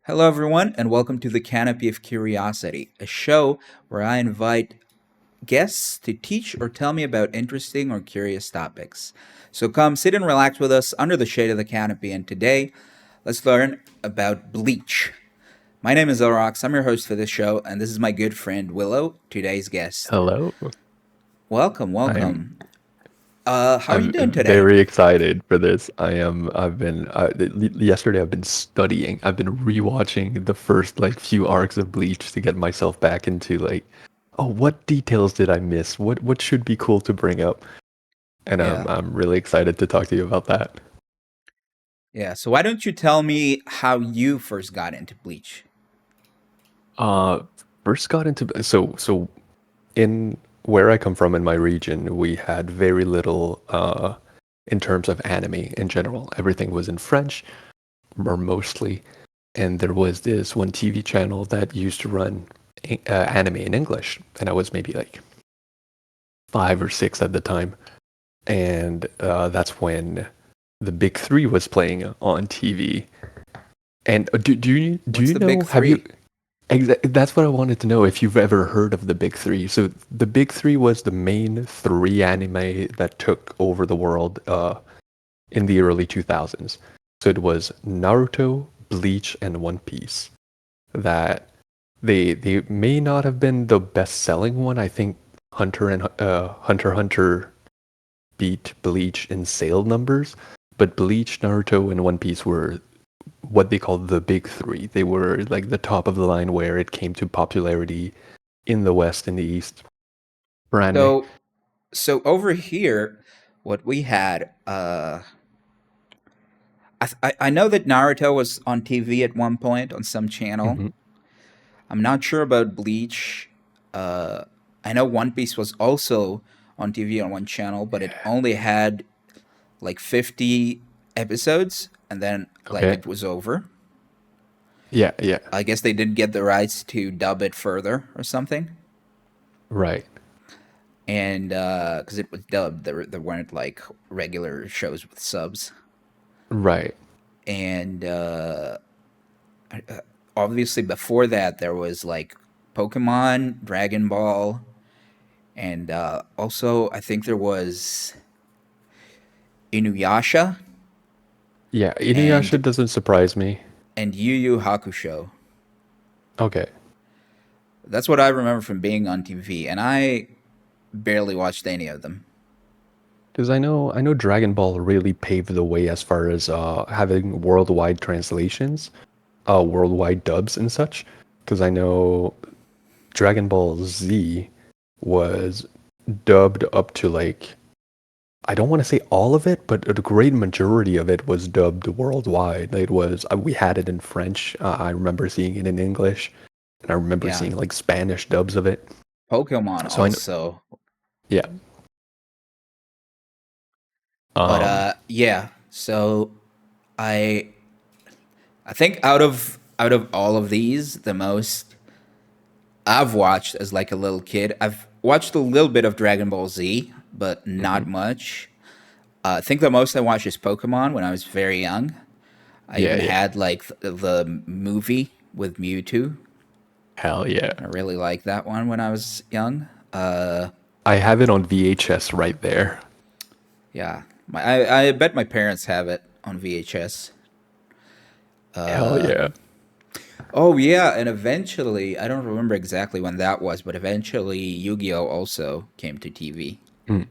Hello, everyone, and welcome to the Canopy of Curiosity, a show where I invite guests to teach or tell me about interesting or curious topics. So come sit and relax with us under the shade of the canopy, and today let's learn about Bleach. My name is illarox. I'm your host for this show, and this is my good friend Willow, today's guest. Hello. Welcome, I'm welcome. How are you I'm doing today? very excited for this. I've been yesterday I've been studying. I've been rewatching the first few arcs of Bleach to get myself back into oh, what details did I miss? What should be cool to bring up? And Yeah, I'm really excited to talk to you about that. yeah. So why don't you tell me how you first got into Bleach? Uh First got into so in where I come from in my region, we had very little in terms of anime in general. Everything was in French or mostly. And there was this one TV channel that used to run anime in English, and I was maybe like 5 or 6 at the time, and that's when the Big Three was playing on TV. And do What's you the big know? Have you? three? That's what I wanted to know if you've ever heard of the Big Three. So the Big Three was the main three anime that took over the world in the early 2000s. So it was Naruto, Bleach, and One Piece. That they may not have been the best selling one. I think Hunter x Hunter beat Bleach in sale numbers, but Bleach, Naruto, and One Piece were what they called the big three. They were like the top of the line where it came to popularity in the West and the East for anime. So so over here, what we had, I know that Naruto was on TV at one point on some channel. Hmm. I'm not sure about Bleach. Uh, I know One Piece was also on TV on one channel, but it only had like 50 episodes, and then like Okay. it was over. Yeah, yeah. I guess they didn't get the rights to dub it further or something, Right. and because it was dubbed, there weren't like regular shows with subs, Right. and obviously before that there was like Pokemon, Dragon Ball, and also I think there was Inuyasha Yeah, and Inuyasha doesn't surprise me. Yu Yu Hakusho. Okay. That's what I remember from being on TV, and I barely watched any of them. Because I know Dragon Ball really paved the way as far as having worldwide translations, worldwide dubs and such. Because I know Dragon Ball Z was dubbed up to I don't want to say all of it, but a great majority of it was dubbed worldwide. It was we had it in French. I remember seeing it in English, and I remember Yeah, seeing like Spanish dubs of it. Pokemon So I know, also, yeah. but Um, yeah. So I I think out of all of these, the most I've watched as like a little kid. I've watched a little bit of Dragon Ball Z, but mhm. not much. I think the most I watched is Pokemon when I was very young. I Yeah, even yeah. had like the movie with Mewtwo. Hell yeah. I really liked that one when I was young. I have it on VHS right there. Yeah, I bet my parents have it on VHS. Hell yeah. Oh yeah, and eventually I don't remember exactly when that was, but eventually Yu-Gi-Oh also came to TV. Mm.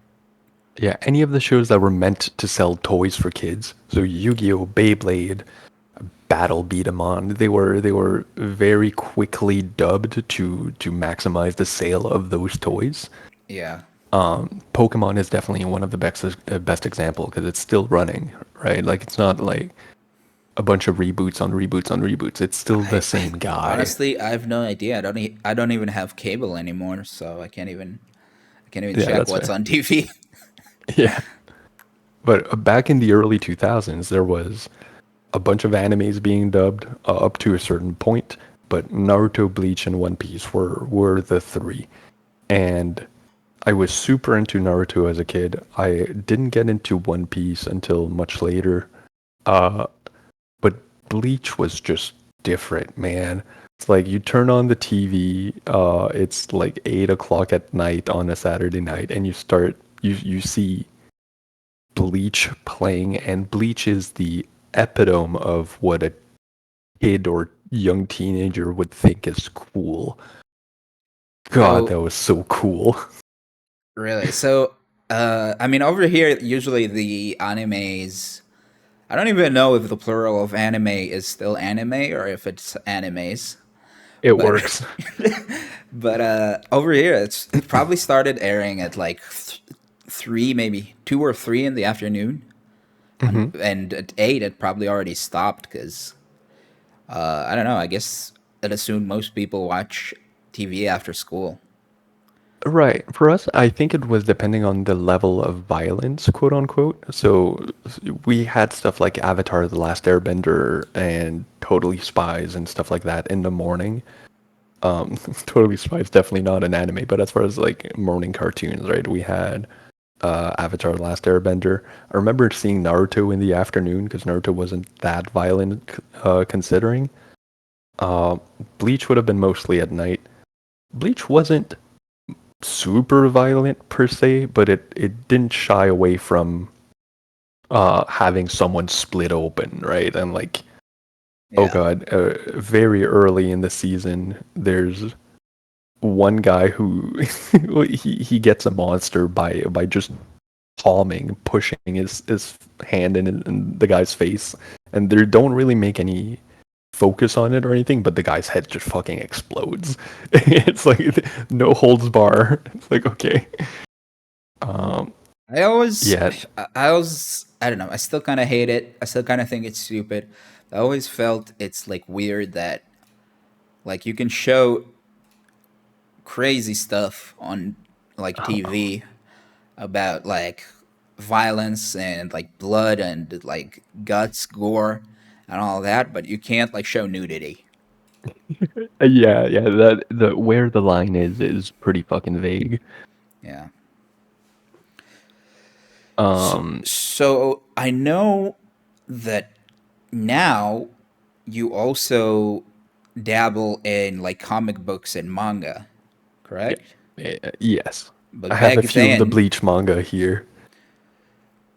Yeah, any of the shows that were meant to sell toys for kids. So Yu-Gi-Oh, Beyblade, Battle Beat 'em on. They were very quickly dubbed to maximize the sale of those toys. Yeah, Pokemon is definitely one of the best example because it's still running, right? Like it's not like a bunch of reboots on reboots on reboots. It's still the I same guy. honestly I have no idea. I don't even have cable anymore, so I can't even Yeah, check that's what's fair. on TV. Yeah. But back in the early 2000s, there was a bunch of animes being dubbed up to a certain point, but Naruto, Bleach, and One Piece were the three. And I was super into Naruto as a kid. I didn't get into One Piece until much later. Uh, but Bleach was just different, man. It's like you turn on the TV, it's like 8 o'clock at night on a Saturday night, and you see Bleach playing, and Bleach is the epitome of what a kid or young teenager would think is cool. God, Oh, that was so cool. really? So, I mean, over here, usually the animes. I don't even know if the plural of anime is still anime or if it's animes. It But works. over here, it probably started airing at like 3, maybe 2 or 3 in the afternoon, Hmm. and at 8 it probably already stopped because I don't know. I guess it assumed most people watch TV after school. Right. For us, I think it was depending on the level of violence, quote unquote. So we had stuff like Avatar: The Last Airbender and Totally Spies and stuff like that in the morning. Totally Spies definitely not an anime, but as far as like morning cartoons, right? We had Avatar: The Last Airbender. I remember seeing Naruto in the afternoon because Naruto wasn't that violent, considering. Uh, Bleach would have been mostly at night. Bleach wasn't super violent per se, but it didn't shy away from having someone split open, right? And like, oh Yeah, god, very early in the season, there's one guy who he gets a monster by just palming, pushing his hand in the guy's face, and they don't really make any focus on it or anything, but the guy's head just fucking explodes. It's like no holds bar. It's like okay. Um, I always, yeah, I don't know. I still kind of hate it. I still kind of think it's stupid. I always felt it's like weird that like you can show crazy stuff on like TV about like violence and like blood and like guts, gore, and all that, but you can't like show nudity. yeah. That the where the line is pretty fucking vague. Yeah. So, Um, so I know that now you also dabble in like comic books and manga, yeah, correct? yes. I But have a back few of the then, Bleach manga here.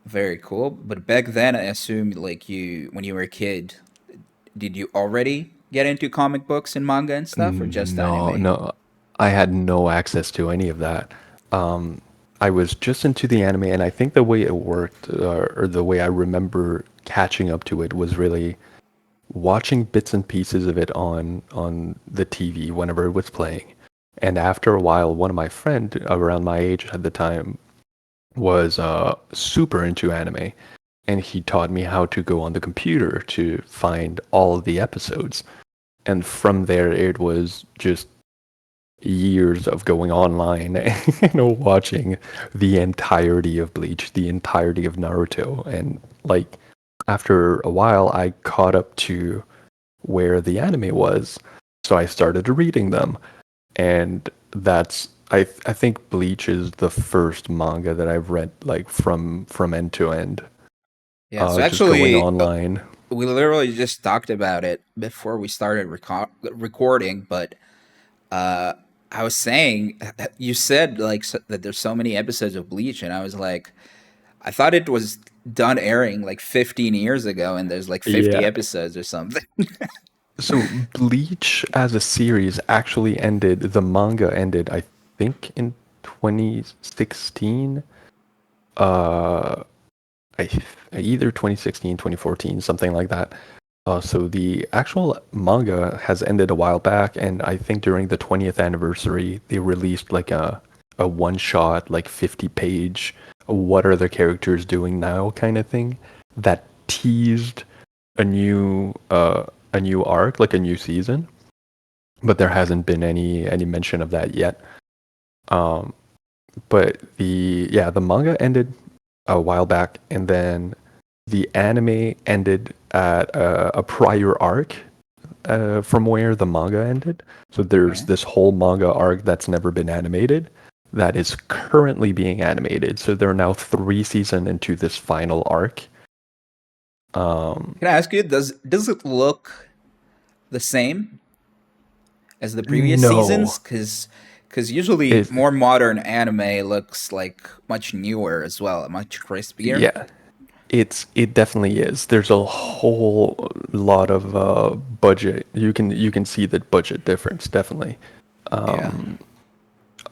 very cool. But back then, I assume like you, when you were a kid, did you already get into comic books and manga and stuff, or just No, anime? no, I had no access to any of that. Um, I was just into the anime, and I think the way it worked, or the way I remember catching up to it, was really watching bits and pieces of it on the TV whenever it was playing. And after a while, one of my friend around my age at the time was super into anime, and he taught me how to go on the computer to find all of the episodes. And from there, it was just years of going online and watching the entirety of Bleach, the entirety of Naruto, and like after a while, I caught up to where the anime was, so I started reading them, and that's I think Bleach is the first manga that I've read like from end to end. Yeah. So Just going actually, online. we literally just talked about it before we started recording, but uh, I was saying you said like that there's so many episodes of Bleach, and I was like, I thought it was done airing like 15 years ago, and there's like 50 Yeah. episodes or something. So Bleach as a series actually ended, the manga ended, I think in 2016. Uh, I either 2016, 2014, something like that. So the actual manga has ended a while back, and I think during the 20th anniversary, they released like a one shot, like 50-page, what are the characters doing now kind of thing that teased a new a new arc, like a new season, but there hasn't been any mention of that yet. Um, but the manga ended a while back, and then the anime ended at a prior arc from where the manga ended. So there's Okay. this whole manga arc that's never been animated that is currently being animated. So they're now 3 seasons into this final arc. Um, Can I ask you, does it look the same as the previous seasons? No, Because usually it more modern anime looks like much newer as well, much crispier. yeah, it definitely is. There's a whole lot of budget. You can see the budget difference definitely. Yeah,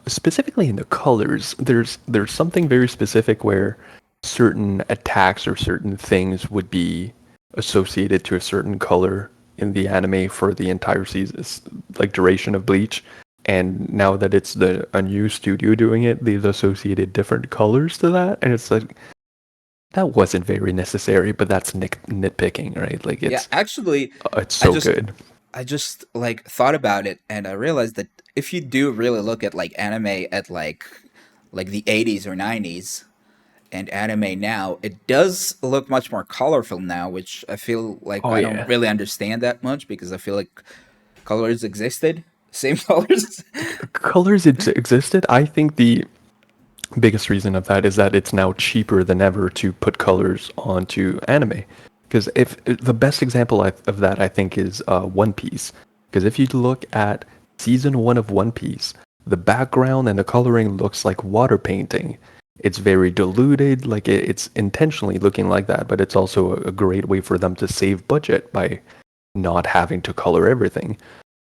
Specifically in the colors, there's something very specific where certain attacks or certain things would be associated to a certain color in the anime for the entire season, like duration of Bleach. And now that it's the a new studio doing it, they've associated different colors to that, and it's like that wasn't very necessary, but that's nitpicking, right? Like yeah. Actually, it's I so just good. I just like thought about it, and I realized that if you do really look at like anime at like the 80s or 90s and anime now, it does look much more colorful now, which I feel like Oh I don't yeah, really understand that much because I feel like colors existed, same colors. colors existed. I think the biggest reason of that is that it's now cheaper than ever to put colors onto anime. Because if the best example of that, I think, is One Piece. Because if you look at season one of One Piece, the background and the coloring looks like water painting. It's very diluted, like it's intentionally looking like that, but it's also a great way for them to save budget by not having to color everything.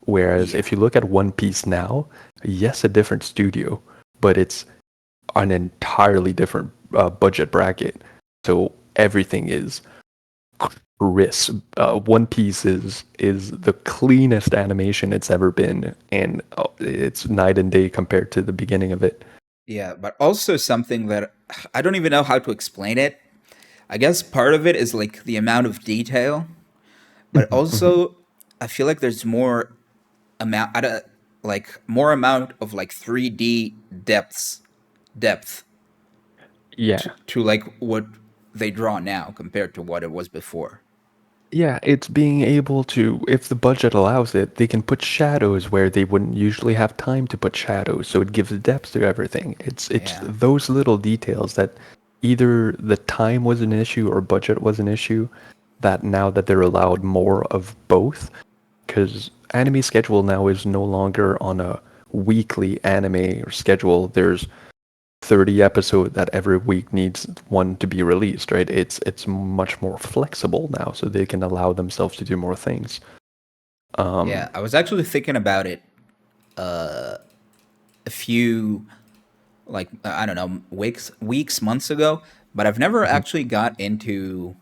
Whereas Yeah, if you look at One Piece now, yes, a different studio, but it's an entirely different budget bracket. So everything is crisp. One Piece is the cleanest animation it's ever been, and it's night and day compared to the beginning of it. yeah, but also something that I don't even know how to explain it. I guess part of it is like the amount of detail, but Mhm, mhm. also I feel like there's more amount, like more amount of like 3D depth Yeah, to like what they draw now compared to what it was before. yeah, it's being able to, if the budget allows it, they can put shadows where they wouldn't usually have time to put shadows, so it gives depth to everything. It's Yeah, those little details that either the time was an issue or budget was an issue, that now that they're allowed more of both, because anime schedule now is no longer on a weekly anime or schedule. There's 30 episode that every week needs one to be released, right? It's much more flexible now, so they can allow themselves to do more things. yeah. Um, I was actually thinking about it a few like I don't know months ago, but I've never mhm. actually got into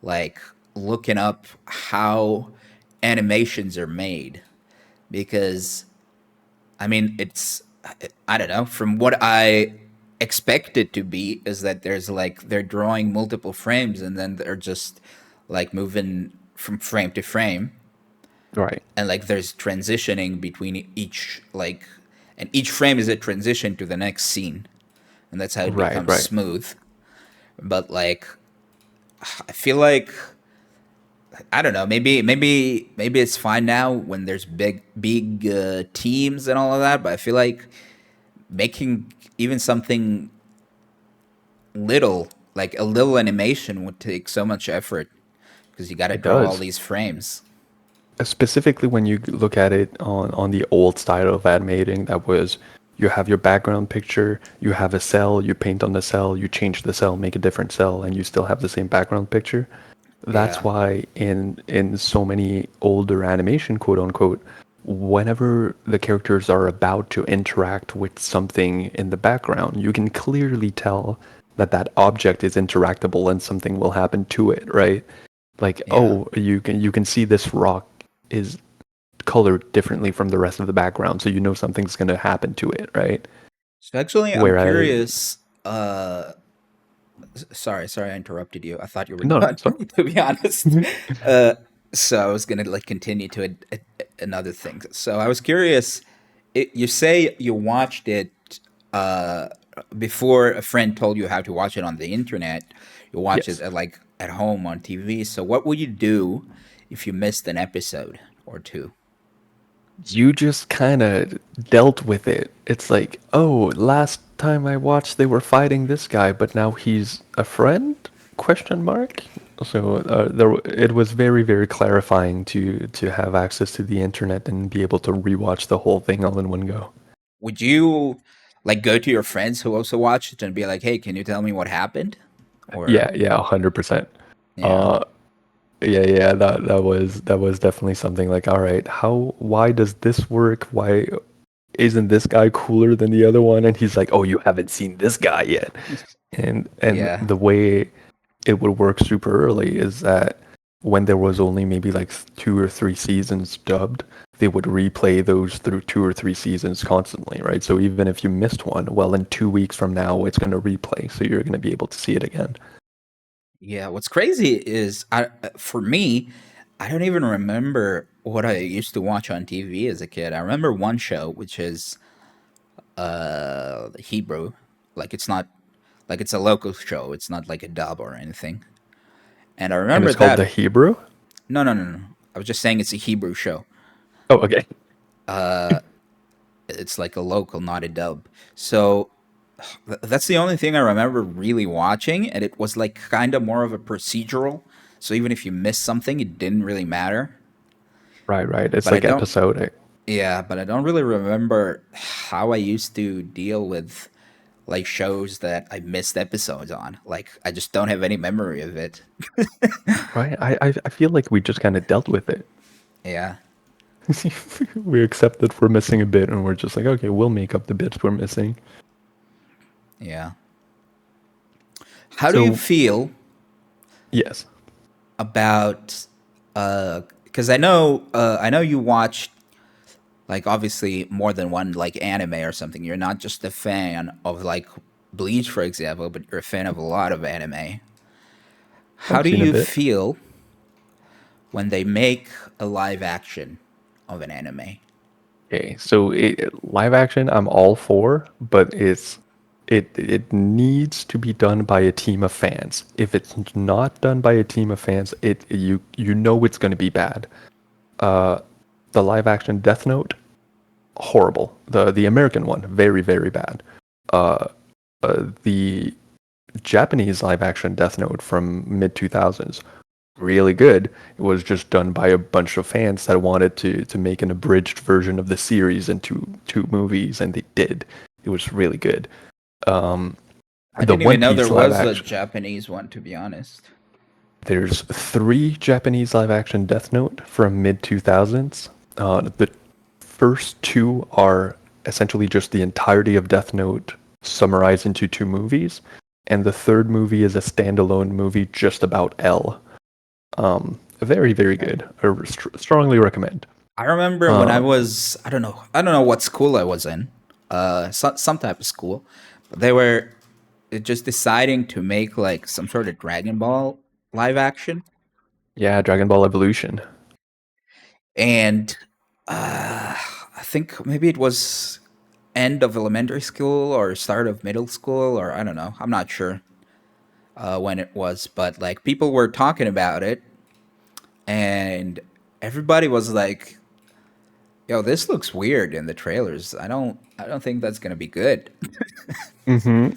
like looking up how animations are made because I mean it's I don't know from what I expect it to be is that there's like they're drawing multiple frames and then they're just like moving from frame to frame Right, and like there's transitioning between each like and each frame is a transition to the next scene and that's how it right, becomes right. smooth but like I feel like I don't know. Maybe it's fine now when there's big teams and all of that. But I feel like making even something little, like a little animation, would take so much effort because you got to It draw all does. these frames. Specifically, when you look at it on the old style of animating, that was you have your background picture, you have a cell, you paint on the cell, you change the cell, make a different cell, and you still have the same background picture. That's Yeah, why in so many older animation, quote unquote, whenever the characters are about to interact with something in the background, you can clearly tell that that object is interactable and something will happen to it, right? Like, yeah. oh, you can see this rock is colored differently from the rest of the background, so you know something's going to happen to it, right? So actually, I'm Whereas, curious. Sorry, I interrupted you. I thought you were no, done. so, To be honest, uh, so I was gonna like continue to another thing. So I was curious. You say you watched it uh, before a friend told you how to watch it on the internet. You watch it yes. at like at home on TV. So what would you do if you missed an episode or two? You just kind of dealt with it. It's like, oh, last time I watched, they were fighting this guy, but now he's a friend? Question mark. So it was very, very clarifying to have access to the internet and be able to rewatch the whole thing all in one go. Would you like go to your friends who also watched it and be like, "Hey, can you tell me what happened?" Or Yeah, yeah, 100%. yeah, Uh, yeah, yeah, that was definitely something like, all right, why does this work? Why isn't this guy cooler than the other one? And he's like, oh, you haven't seen this guy yet. And yeah, the way it would work super early is that when there was only maybe like 2 or 3 seasons dubbed, they would replay those through 2 or 3 seasons constantly, right? So even if you missed one, well, in 2 weeks from now, it's going to replay, so you're going to be able to see it again. yeah. What's crazy is, for me, I don't even remember what I used to watch on TV as a kid. I remember one show, which is Hebrew. Like it's not like it's a local show. It's not like a dub or anything. And I And remember it's called The that. Hebrew. No, no, no, no. I was just saying it's a Hebrew show. Oh, okay. It's like a local, not a dub. So that's the only thing I remember really watching, and it was like kind of more of a procedural. So even if you missed something, it didn't really matter. Right, right. It's But I like don't, episodic. yeah, but I don't really remember how I used to deal with like shows that I missed episodes on. Like I just don't have any memory of it. Right? I feel like we just kind of dealt with it. Yeah, We accept that we're missing a bit, and we're just like, okay, we'll make up the bits we're missing. yeah. How do you So, feel yes. about because I know you watched like obviously more than one like anime or something. You're not just a fan of like Bleach, for example, but you're a fan of a lot of anime. How I've do seen a you bit. feel when they make a live action of an anime? Okay, so live action, I'm all for, but it needs to be done by a team of fans. If it's not done by a team of fans, you know it's going to be bad. Uh, the live action Death Note, horrible. The American one, very, very bad. Uh, the Japanese live action Death Note from mid 2000s, really good. It was just done by a bunch of fans that wanted to make an abridged version of the series into two movies, and they did. It was really good. Um, I the didn't One even know there Piece live was a action. Japanese one, to be honest. There's 3 Japanese live action Death Note from mid 2000s. The first two are essentially just the entirety of Death Note summarized into 2 movies, and the third movie is a standalone movie just about L. Very, very Okay. good. I strongly recommend. I remember when I Uh, was I don't know what school I was in, some type of school, but they were just deciding to make like some sort of Dragon Ball live action, yeah, Dragon Ball Evolution. and I think maybe it was end of elementary school or start of middle school, or I don't know. I'm not sure when it was, but like people were talking about it, and everybody was like, "Yo, this looks weird in the trailers. I don't think that's gonna be good." Mm-hmm.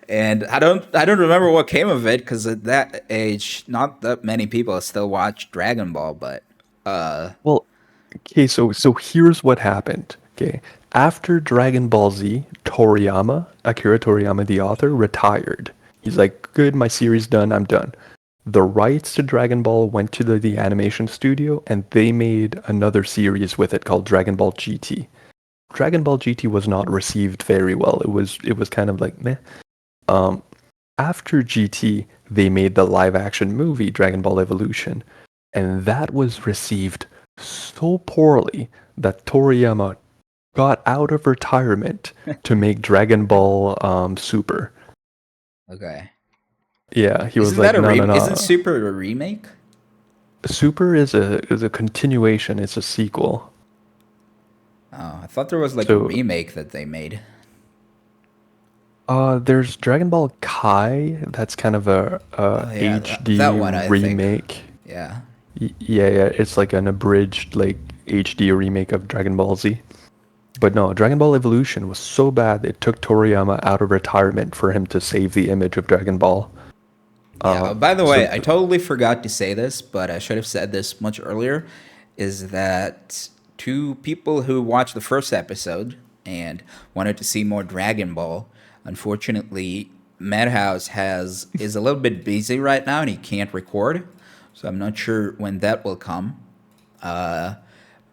And I don't remember what came of it because at that age, not that many people still watch Dragon Ball. But Well, okay, so here's what happened. Okay, after Dragon Ball Z, Akira Toriyama, the author, retired. He's like, good, my series done, I'm done. The rights to Dragon Ball went to the animation studio, and they made another series with it called Dragon Ball GT. Dragon Ball GT was not received very well. It was kind of like meh. Um, After GT, they made the live action movie Dragon Ball Evolution, and that was received so poorly that Toriyama got out of retirement to make Dragon Ball Super. okay, Yeah, he was isn't like, that a no, no, isn't no. Super a remake? Super is a continuation. It's a sequel. Oh, I thought there was like a So, remake that they made. there's Dragon Ball Kai. That's kind of a Oh yeah, that HD one I think. remake. Yeah. Yeah, yeah, it's like an abridged like HD remake of Dragon Ball Z. But no, Dragon Ball Evolution was so bad it took Toriyama out of retirement for him to save the image of Dragon Ball. Yeah. By the So way, I totally forgot to say this, but I should have said this much earlier. Is that two people who watched the first episode and wanted to see more Dragon Ball? Unfortunately, Madhouse has is a little bit busy right now and he can't record, so I'm not sure when that will come. Uh,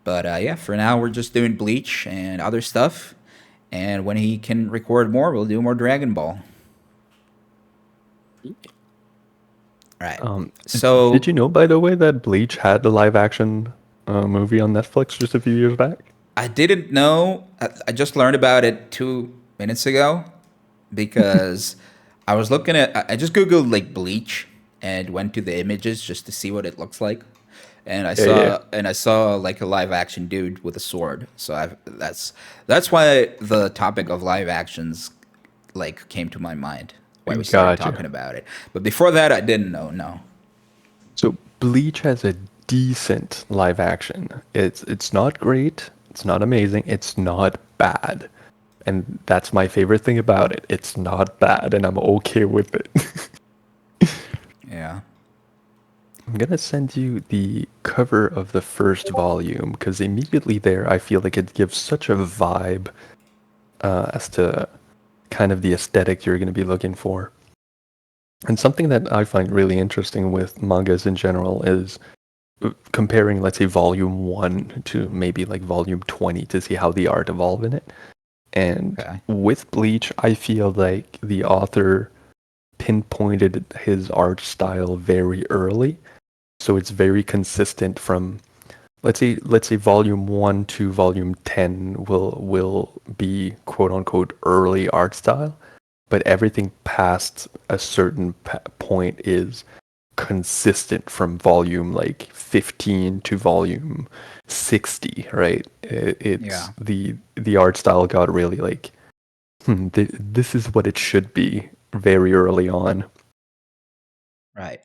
but yeah, for now we're just doing Bleach and other stuff, and when he can record more, we'll do more Dragon Ball. Right. um, did So you know, by the way, that Bleach had a live action movie on Netflix just a few years back? I didn't know. I just learned about it 2 minutes ago because I was looking at. I just googled like bleach and went to the images just to see what it looks like, and Yeah, yeah. I saw like a live action dude with a sword. So that's why the topic of live actions like came to my mind. Why we started talking Gotcha. about it. But before that, I didn't know. No. So Bleach has a decent live action. It's not great, it's not amazing, it's not bad. And that's my favorite thing about it. It's not bad and I'm okay with it. Yeah. I'm gonna send you the cover of the first volume because immediately there I feel like it gives such a vibe as to kind of the aesthetic you're gonna be looking for. And something that I find really interesting with mangas in general is comparing, let's say, volume 1 to maybe like volume 20 to see how the art evolve in it. And Okay. with Bleach, I feel like the author pinpointed his art style very early, so it's very consistent from, let's say volume 1 to volume 10 will be quote unquote early art style, but everything past a certain point is consistent from volume like 15 to volume 60, right? It's Yeah. the art style got really like, this is what it should be very early on. Right.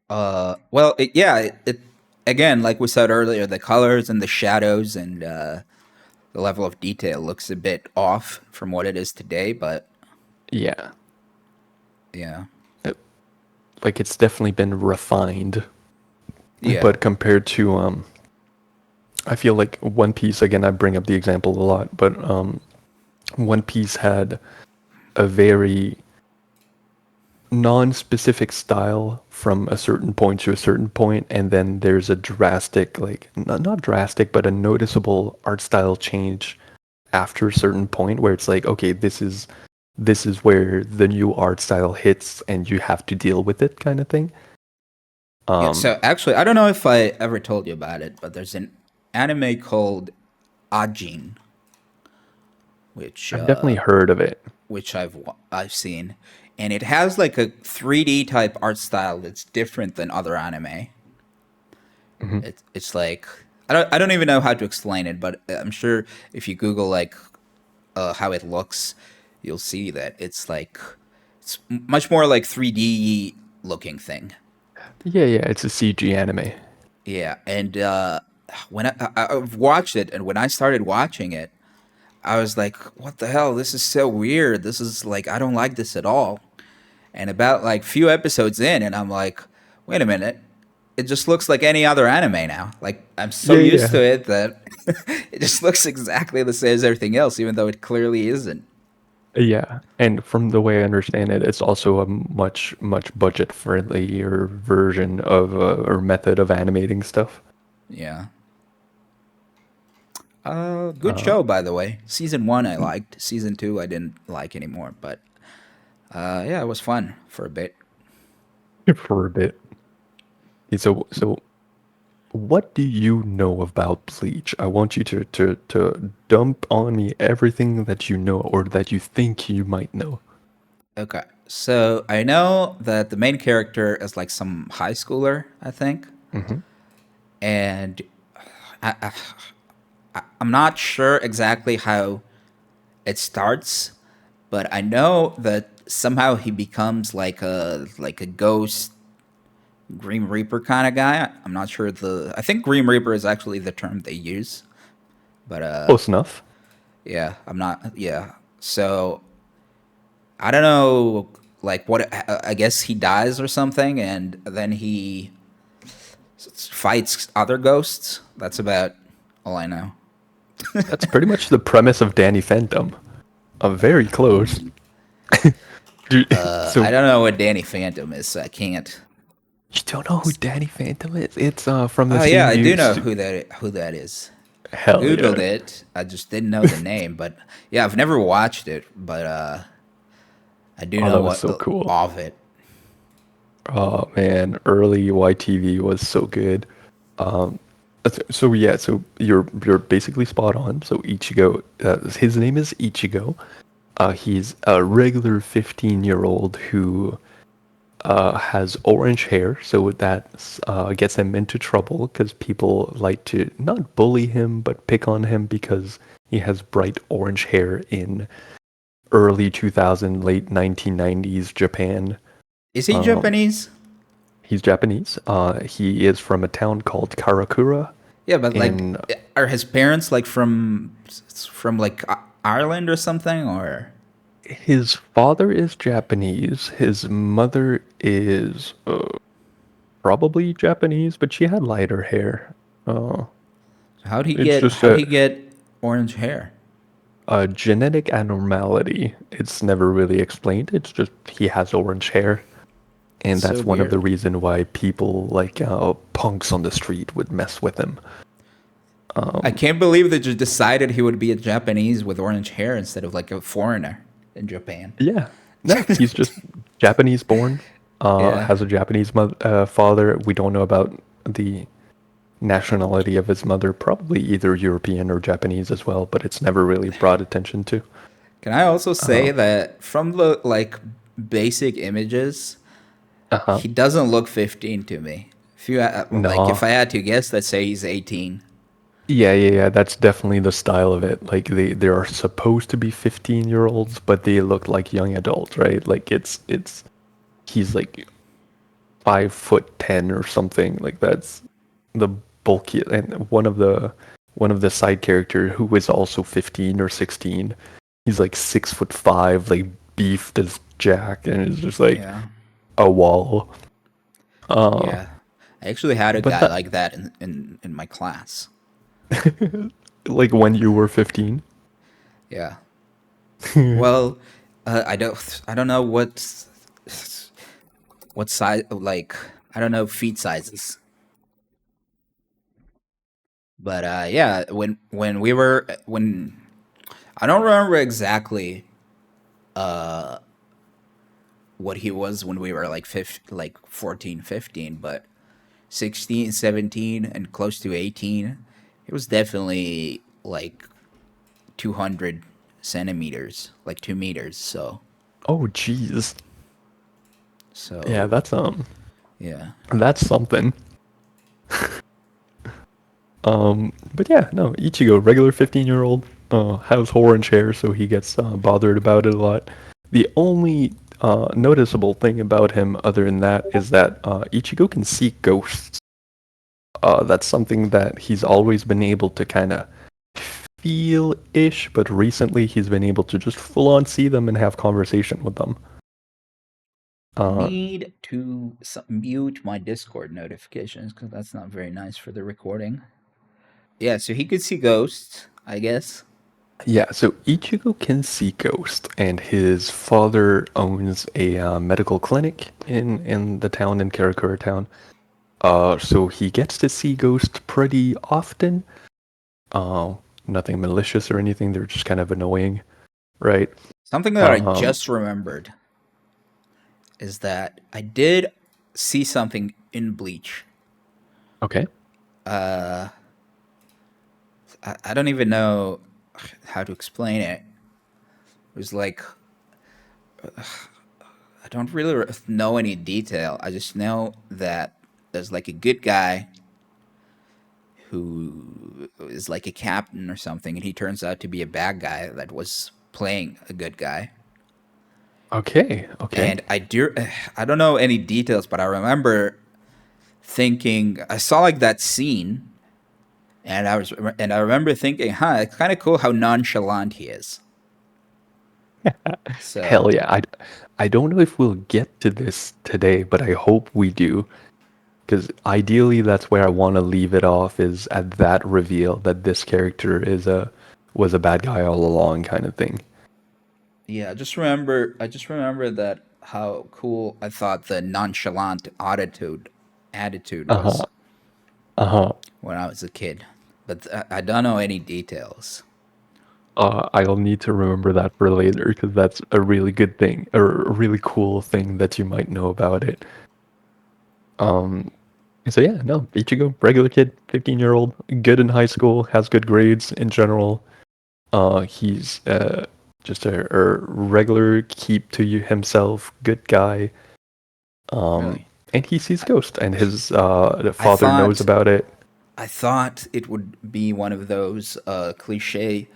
Well, it again, like we said earlier, the colors and the shadows and the level of detail looks a bit off from what it is today, but Yeah. yeah, It- like it's definitely been refined, yeah, but compared to I feel like One Piece, again, I bring up the example a lot, but One Piece had a very non-specific style from a certain point to a certain point, and then there's a drastic, like not drastic, but a noticeable art style change after a certain point where it's like, okay, this is where the new art style hits, and you have to deal with it, kind of thing. yeah. Um, So actually, I don't know if I ever told you about it, but there's an anime called Ajin, which I've definitely heard of it. I've seen, and it has like a 3D type art style that's different than other anime. Hmm. It's like I don't even know how to explain it, but I'm sure if you Google like how it looks, you'll see that it's much more like 3D looking thing. Yeah, yeah, it's a CG anime. Yeah, and when I've watched it, and when I started watching it, I was like, "What the hell? This is so weird. This is like I don't like this at all." And about like few episodes in, and I'm like, "Wait a minute." It just looks like any other anime now. Like I'm so Yeah, used yeah. to it that it just looks exactly the same as everything else, even though it clearly isn't. Yeah, and from the way I understand it, it's also a much budget friendlier version of or method of animating stuff. Yeah. Good Uh, show, by the way. Season one I liked. Season two I didn't like anymore, but yeah, it was fun for a bit. for a bit. So what do you know about Bleach? I want you to dump on me everything that you know or that you think you might know. Okay, so I know that the main character is like some high schooler, I think, Hmm. and I'm not sure exactly how it starts, but I know that somehow he becomes like a ghost Grim Reaper kind of guy. I'm not sure the. I think Grim Reaper is actually the term they use, but Close enough. yeah, I'm not. Yeah, so I don't know. like what I guess he dies or something, and then he fights other ghosts. That's about all I know. That's pretty much the premise of Danny Phantom. Very close. I So don't know what Danny Phantom is, so I can't. you don't know who Danny Phantom is? It's from the Oh yeah, same I do know use. who that is. I Hell googled yeah. it. I just didn't know the name, but yeah, I've never watched it, but I do Oh, know that was what so cool. of it. Oh man, early YTV was so good. Um, so yeah, so you're basically spot on. So Ichigo, his name is Ichigo. He's a regular 15-year-old who has orange hair, so that gets him into trouble because people like to not bully him but pick on him because he has bright orange hair in early 2000, late 1990s Japan. Is he Um, Japanese? he's Japanese. He is from a town called Karakura Yeah, but like, in are his parents like from like Ireland or something, or his father is Japanese. His mother is probably Japanese, but she had lighter hair. Uh, it's just how'd he get orange hair? a genetic abnormality. It's never really explained. It's just he has orange hair, and That's so that's one of the weird. reason why people like punks on the street would mess with him. I can't believe they just decided he would be a Japanese with orange hair instead of like a foreigner in Japan. Yeah, no, he's just Japanese born. Yeah. Has a Japanese father. We don't know about the nationality of his mother. Probably either European or Japanese as well, but it's never really brought attention to. Can I also say Uh, that from the like basic images, uh-huh. he doesn't look 15 to me. If you like, if No. I had to guess, let's say he's 18. Yeah. That's definitely the style of it. Like they are supposed to be 15-year-olds, but they look like young adults, right? Like it's he's like 5'10" or something. Like that's the bulky and one of the side character who is also 15 or 16. He's like 6'5", like beefed as Jack, and it's just like Yeah. a wall. Uh, Yeah. I actually had a but guy that like that in my class. like when you were 15. Yeah. Well, I don't know what size, like, I don't know feet sizes. But yeah, when I don't remember exactly what he was when we were like 14, 15, but 16, 17, and close to 18, it was definitely like 200 centimeters, like 2 meters. Oh jeez. Yeah, So yeah. that's something. But yeah, no, Ichigo, regular 15-year-old, has orange hair, so he gets bothered about it a lot. The only noticeable thing about him, other than that, is that Ichigo can see ghosts. That's something that he's always been able to kind of feel-ish, but recently he's been able to just full-on see them and have conversation with them. I Uh, need to mute my Discord notifications because that's not very nice for the recording. Yeah, so he could see ghosts, I guess. Yeah, so Ichigo can see ghosts, and his father owns a medical clinic in the town in Karakura town. So he gets to see ghosts pretty often. Uh, Nothing malicious or anything. They're just kind of annoying, right? Something that I Um, just remembered is that I did see something in Bleach. okay. I don't even know how to explain it. It was like, I don't really know any detail. I just know that there's like a good guy who is like a captain or something, and he turns out to be a bad guy that was playing a good guy. Okay. And I don't know any details, but I remember thinking I saw like that scene, and I remember thinking, huh, it's kind of cool how nonchalant he is. So Hell yeah. I don't know if we'll get to this today, but I hope we do. Because ideally, that's where I want to leave it off is at that reveal that this character is a was a bad guy all along, kind of thing. yeah, I just remember that how cool I thought the nonchalant attitude Uh huh. was Uh huh. when I was a kid, but I don't know any details. I'll need to remember that for later because that's a really good thing or a really cool thing that you might know about it. Um, so yeah, no, Ichigo, regular kid, 15-year-old, good in high school, has good grades in general. He's just a regular, keep to himself, good guy. Um, Really, and he sees I, ghosts, and his I father knows thought about it. I thought it would be one of those cliche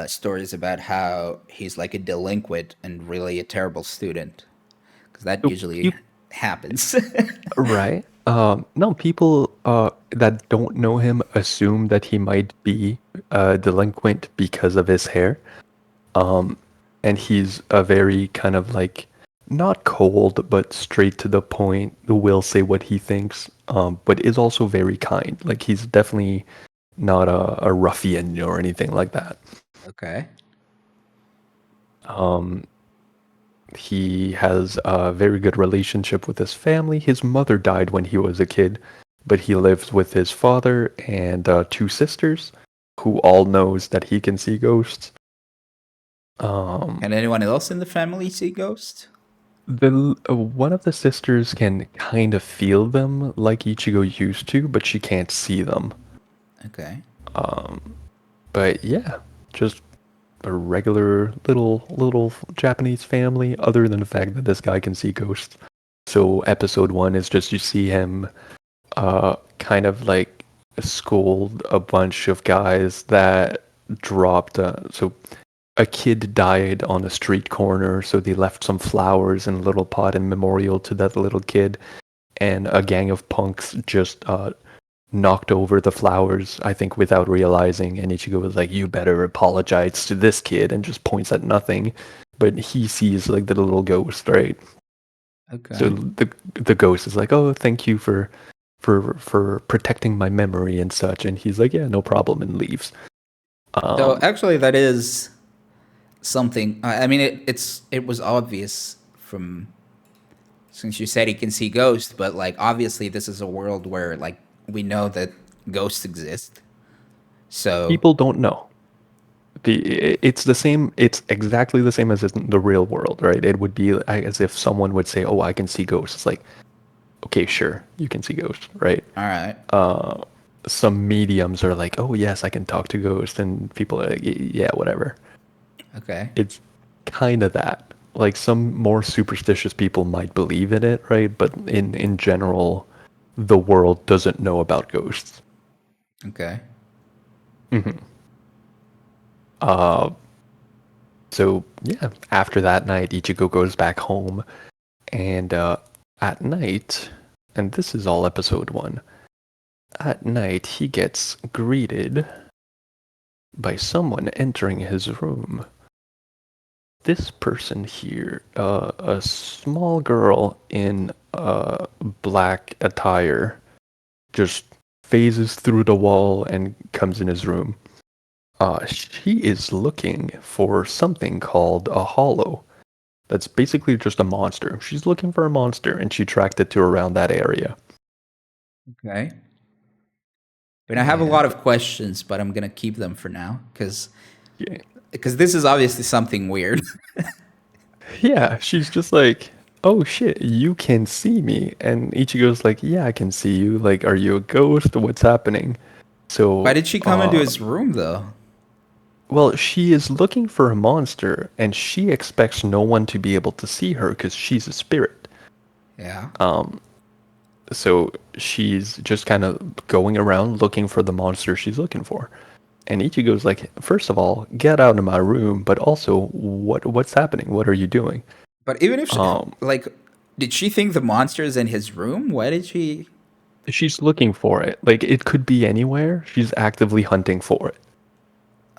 stories about how he's like a delinquent and really a terrible student, because that So usually happens. right? No, people that don't know him assume that he might be a delinquent because of his hair. Um, and he's a very kind of like not cold, but straight to the point. Will say what he thinks, but is also very kind. Like he's definitely not a ruffian or anything like that. Okay. Um, he has a very good relationship with his family. His mother died when he was a kid, but he lives with his father and two sisters, who all knows that he can see ghosts. Um, Can anyone else in the family see ghosts? the one of the sisters can kind of feel them like Ichigo used to, but she can't see them. Okay. But yeah, just a regular little Japanese family, other than the fact that this guy can see ghosts. So episode one is just you see him kind of like scold a bunch of guys that dropped. So a kid died on a street corner, so they left some flowers in a little pot in memorial to that little kid, and a gang of punks just knocked over the flowers, I think, without realizing. And Ichigo was like, "You better apologize to this kid," and just points at nothing. But he sees like the little ghost, right? So Okay. the ghost is like, "Oh, thank you for protecting my memory and such," and he's like, "Yeah, no problem," and leaves. So Um, actually, that is something. I mean, it was obvious from since you said he can see ghosts, but like obviously this is a world where like we know that ghosts exist. So People don't know. It's the same. It's exactly the same as in the real world, right? It would be as if someone would say, "Oh, I can see ghosts." It's like, okay, sure, you can see ghosts, right? all right. Some mediums are like, "Oh, yes, I can talk to ghosts," and people are like, "Yeah, whatever." Okay. It's kind of that. Like some more superstitious people might believe in it, right? But in general, the world doesn't know about ghosts. Okay. hmm Uh, so yeah, after that night, Ichigo goes back home, and at night, and this is all episode one. At night, he gets greeted by someone entering his room. This person here, a small girl in black attire, just phases through the wall and comes in his room. She is looking for something called a hollow. That's basically just a monster. She's looking for a monster, and she tracked it to around that area. Okay. I mean, I have a lot And of questions, but I'm gonna keep them for now yeah, because this is obviously something weird. yeah, she's just like, "Oh shit, you can see me." And Ichigo's like, "Yeah, I can see you. Like, are you a ghost? What's happening?" Why So, did she come into his room though? well, she is looking for a monster, and she expects no one to be able to see her because she's a spirit. Yeah. So she's just kind of going around looking for the monster she's looking for. And Ichigo's like, first of all, get out of my room, but also, what's happening? What are you doing? But even if she, Um, like, did she think the monster is in his room? Why did she? she's looking for it. Like it could be anywhere. She's actively hunting for it.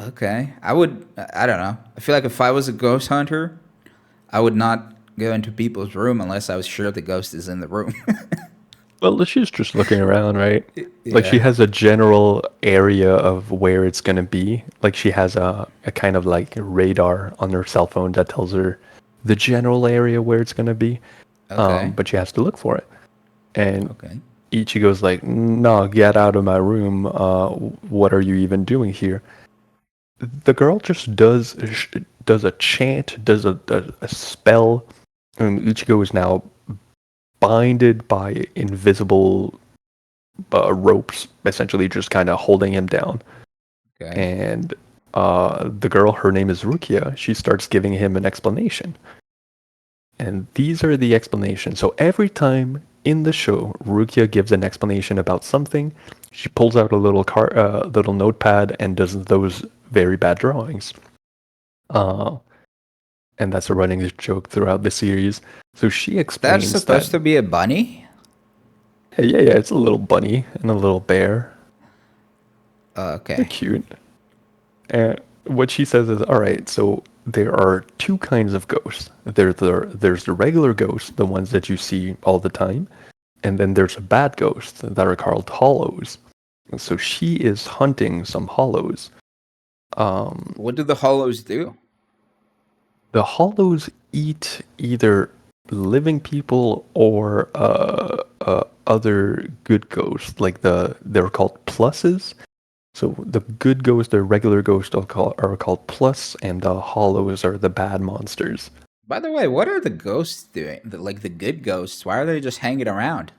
Okay. I would. I don't know. I feel like if I was a ghost hunter, I would not go into people's room unless I was sure the ghost is in the room. Well, she's just looking around, right? Like she Yeah. has a general area of where it's gonna be. Like she has a kind of like radar on her cell phone that tells her the general area where it's gonna be. Okay. But she has to look for it. And Okay. Ichigo's like, "No, get out of my room. What are you even doing here?" The girl just does a chant, does a spell, and Ichigo is now binded by invisible ropes, essentially just kind of holding him down. Okay. And the girl, her name is Rukia, she starts giving him an explanation. And these are the explanations. So every time in the show, Rukia gives an explanation about something, she pulls out a little notepad and does those very bad drawings. Uh, and that's a running joke throughout the series. So she That's explains that, supposed to be a bunny. yeah, it's a little bunny and a little bear. They're Okay. cute. And what she says is, all right, so there are two kinds of ghosts. There's the regular ghosts, the ones that you see all the time, and then there's bad ghosts that are called hollows. So she is hunting some hollows. Um, What do the hollows do? the hollows eat either living people or other good ghosts, like they're called pluses. So the good ghosts, the regular ghosts are called plus, and the hollows are the bad monsters. By the way, what are the ghosts doing? Like the good ghosts, why are they just hanging around?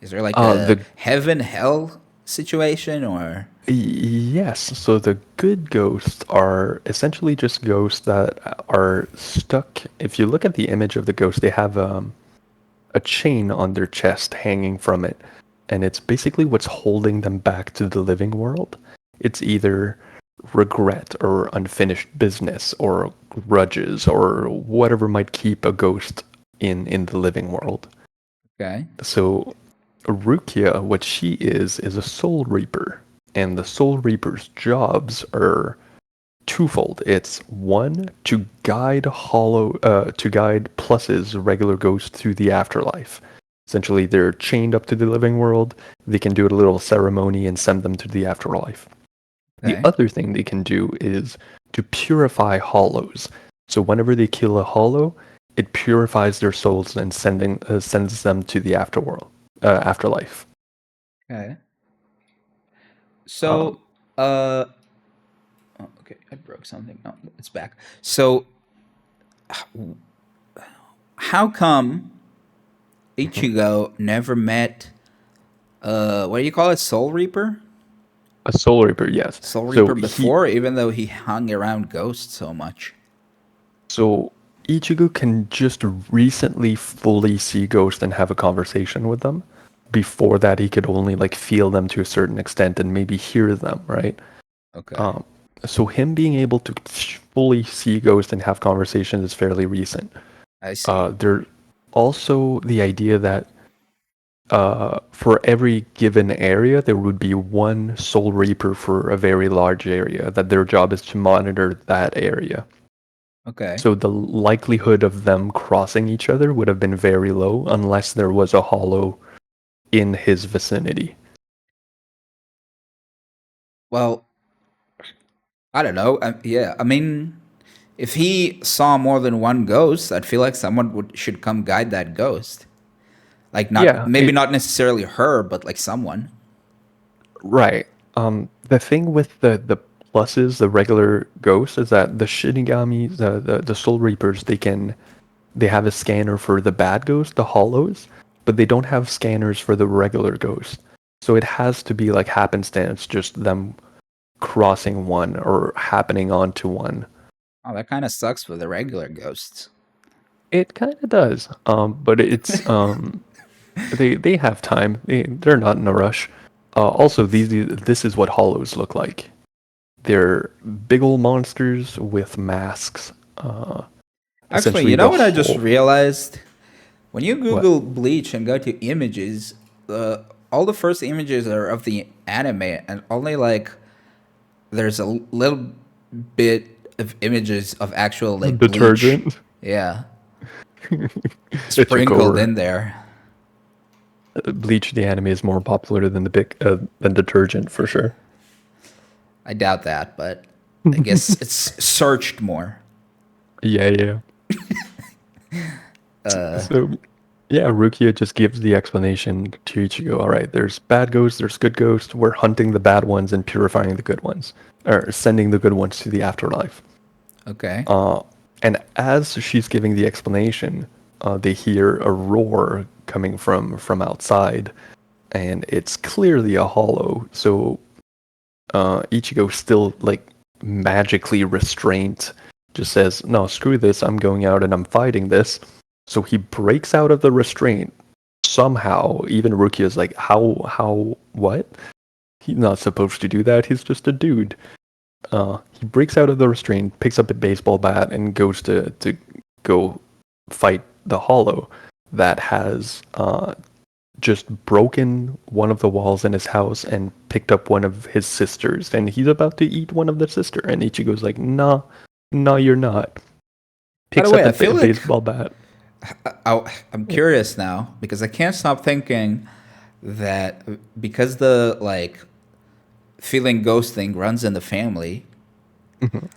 Is there like a The heaven hell situation or? Yes, so the good ghosts are essentially just ghosts that are stuck. If you look at the image of the ghost, they have a chain on their chest hanging from it, and it's basically what's holding them back to the living world. It's either regret or unfinished business or grudges or whatever might keep a ghost in the living world. Okay. So Rukia, what she is a soul reaper, and the soul reaper's jobs are twofold. It's one to guide pluses regular ghosts through the afterlife. Essentially, they're chained up to the living world. They can do a little ceremony and send them to the afterlife. The Okay. other thing they can do is to purify hollows. So whenever they kill a hollow, it purifies their souls and sends them to the afterlife. Okay. Um, So, uh, oh, okay, I broke something. No, it's back. So, how come mhm. Ichigo never met what do you call it? Soul Reaper? A soul reaper, yes. Soul So Reaper before, even though he hung around ghosts so much. so Ichigo can just recently fully see ghosts and have a conversation with them. Before that, he could only like feel them to a certain extent and maybe hear them, right? Okay. Um, so him being able to fully see ghosts and have conversations is fairly recent. I see. There also the idea that for every given area, there would be one Soul Reaper for a very large area, that their job is to monitor that area. Okay. So the likelihood of them crossing each other would have been very low unless there was a hollow in his vicinity. Well, I don't know. Yeah, I mean, if he saw more than one ghost, I'd feel like someone would should come guide that ghost. Like not Yeah, maybe not necessarily her, but like someone. right. The thing with the pluses, the regular ghosts, is that the Shinigami, the Soul Reapers, they have a scanner for the bad ghosts, the hollows, but they don't have scanners for the regular ghosts. So it has to be like happenstance, just them crossing one or happening onto one. Oh, that kind of sucks for the regular ghosts. It kind of does, but it's they have time. They're not in a rush. Also, this is what hollows look like. They're big old monsters with masks. Actually, Essentially, you know the what I just whole realized? When you what? Google Bleach and go to images, all the first images are of the anime, and only like there's a little bit of images of actual like bleach. Detergent. Yeah, It took sprinkled over. in there. Bleach, the anime, is more popular than the big than detergent for sure. I doubt that, but I guess it's searched more. Yeah, yeah. So, yeah, Rukia just gives the explanation to Ichigo. All right, there's bad ghosts, there's good ghosts. We're hunting the bad ones and purifying the good ones, or sending the good ones to the afterlife. Okay. Uh, and as she's giving the explanation, they hear a roar coming from outside, and it's clearly a hollow. So Ichigo, still like magically restrained, just says, "No, screw this. I'm going out and I'm fighting this." So he breaks out of the restraint somehow. Even Rukia's like, "How, what? He's not supposed to do that. He's just a dude." He breaks out of the restraint, picks up a baseball bat, and goes to go fight the Hollow that has just broken one of the walls in his house and picked up one of his sisters, and he's about to eat one of the sister. And Ichigo's like, "Nah, no, you're not." By the Picks way, up I a feel like baseball bat. I'm curious now because I can't stop thinking that because the like feeling ghost thing runs in the family, Mhm,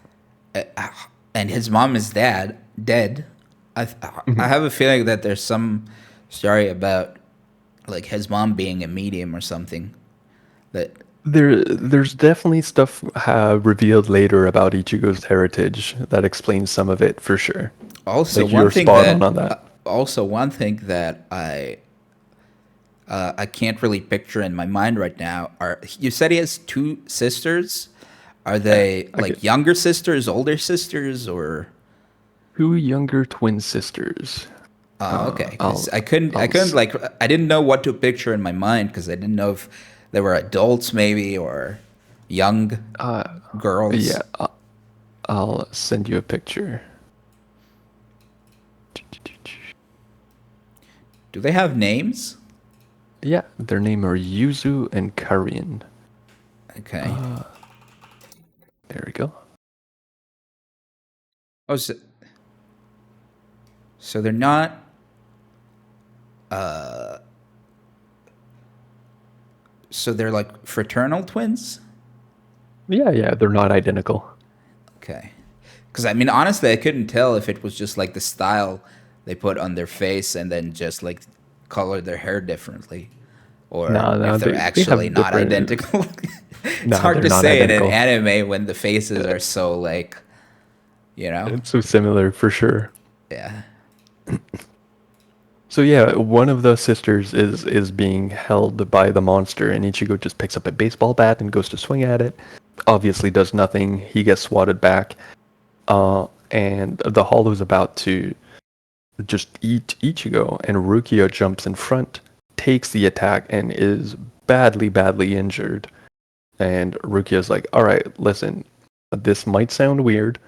and his mom is dead. I I mhm. have a feeling that there's some story about like his mom being a medium or something. That There's definitely stuff revealed later about Ichigo's heritage that explains some of it for sure. also Like one you're thing spot on that that. also one thing that I can't really picture in my mind right now are you said he has two sisters. Are Yeah, they I get like younger sisters, older sisters, or? two younger twin sisters. Oh, okay. Because I'll I I'll couldn't like, I didn't know what to picture in my mind because I didn't know if they were adults maybe or young uh girls. yeah, I'll send you a picture. Do they have names? Yeah, their name are Yuzu and Karin. Okay. Uh, there we go. Oh, so they're not. Uh, so they're like fraternal twins. Yeah, yeah, they're not identical. Okay. Because I mean, honestly, I couldn't tell if it was just like the style they put on their face and then just like color their hair differently, or No, no, if they're they actually have not different. identical. It's No, hard they're to not say in an identical. anime when the faces Uh, are so like, you know, It's so similar for sure. yeah. So yeah, one of the sisters is being held by the monster, and Ichigo just picks up a baseball bat and goes to swing at it. Obviously, does nothing. He gets swatted back. And the Hollow's about to just eat Ichigo, and Rukia jumps in front, takes the attack, and is badly, badly injured. And Rukia's like, "All right, listen, this might sound weird,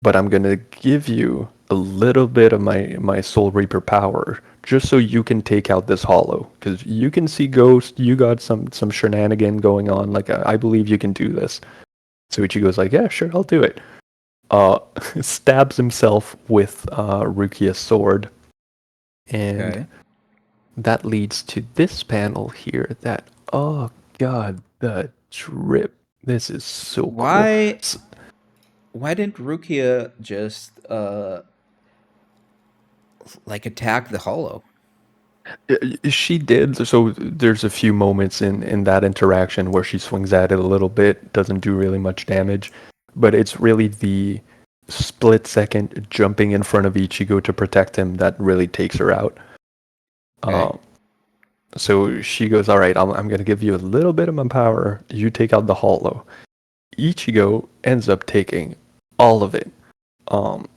but I'm gonna give you a little bit of my Soul Reaper power, just so you can take out this Hollow, because you can see ghosts. You got some shenanigan going on. Like I believe you can do this." So Ichigo's like, "Yeah, sure, I'll do it." Uh, stabs himself with Rukia's sword, and Okay. that leads to this panel here. That, oh god, the drip. This is so cool. Why why didn't Rukia just like attack the Hollow? She did. So there's a few moments in that interaction where she swings at it a little bit, doesn't do really much damage, but it's really the split second jumping in front of Ichigo to protect him that really takes her out. Okay. Uh, so she goes, "All right, I'm going to give you a little bit of my power. You take out the Hollow." Ichigo ends up taking all of it. Um,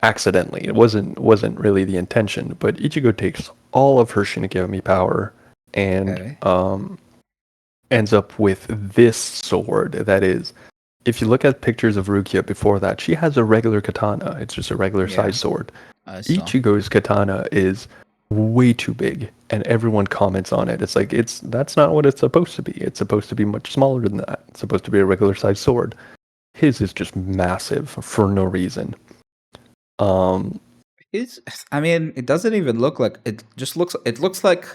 Accidentally. It wasn't really the intention, but Ichigo takes all of her Shinigami power and Okay. ends up with this sword that is, if you look at pictures of Rukia before that, she has a regular katana. It's just a regular size Yeah, sword. I saw. Ichigo's katana is way too big, and everyone comments on it. It's like, that's not what it's supposed to be. It's supposed to be much smaller than that. It's supposed to be a regular size sword. His is just massive for no reason. Um, It's, I mean, it doesn't even look like it. Just looks. It looks like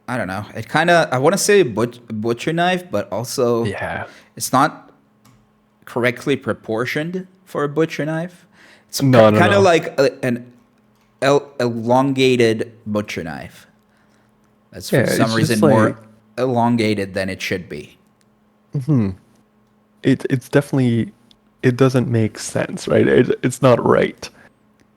I don't know. It kind of. I want to say butcher knife, but also yeah. it's not correctly proportioned for a butcher knife. It's No, no, kind of no. like an elongated butcher knife. That's Yeah, for some it's reason just like more elongated than it should be. it's definitely it doesn't make sense, right? It's not right.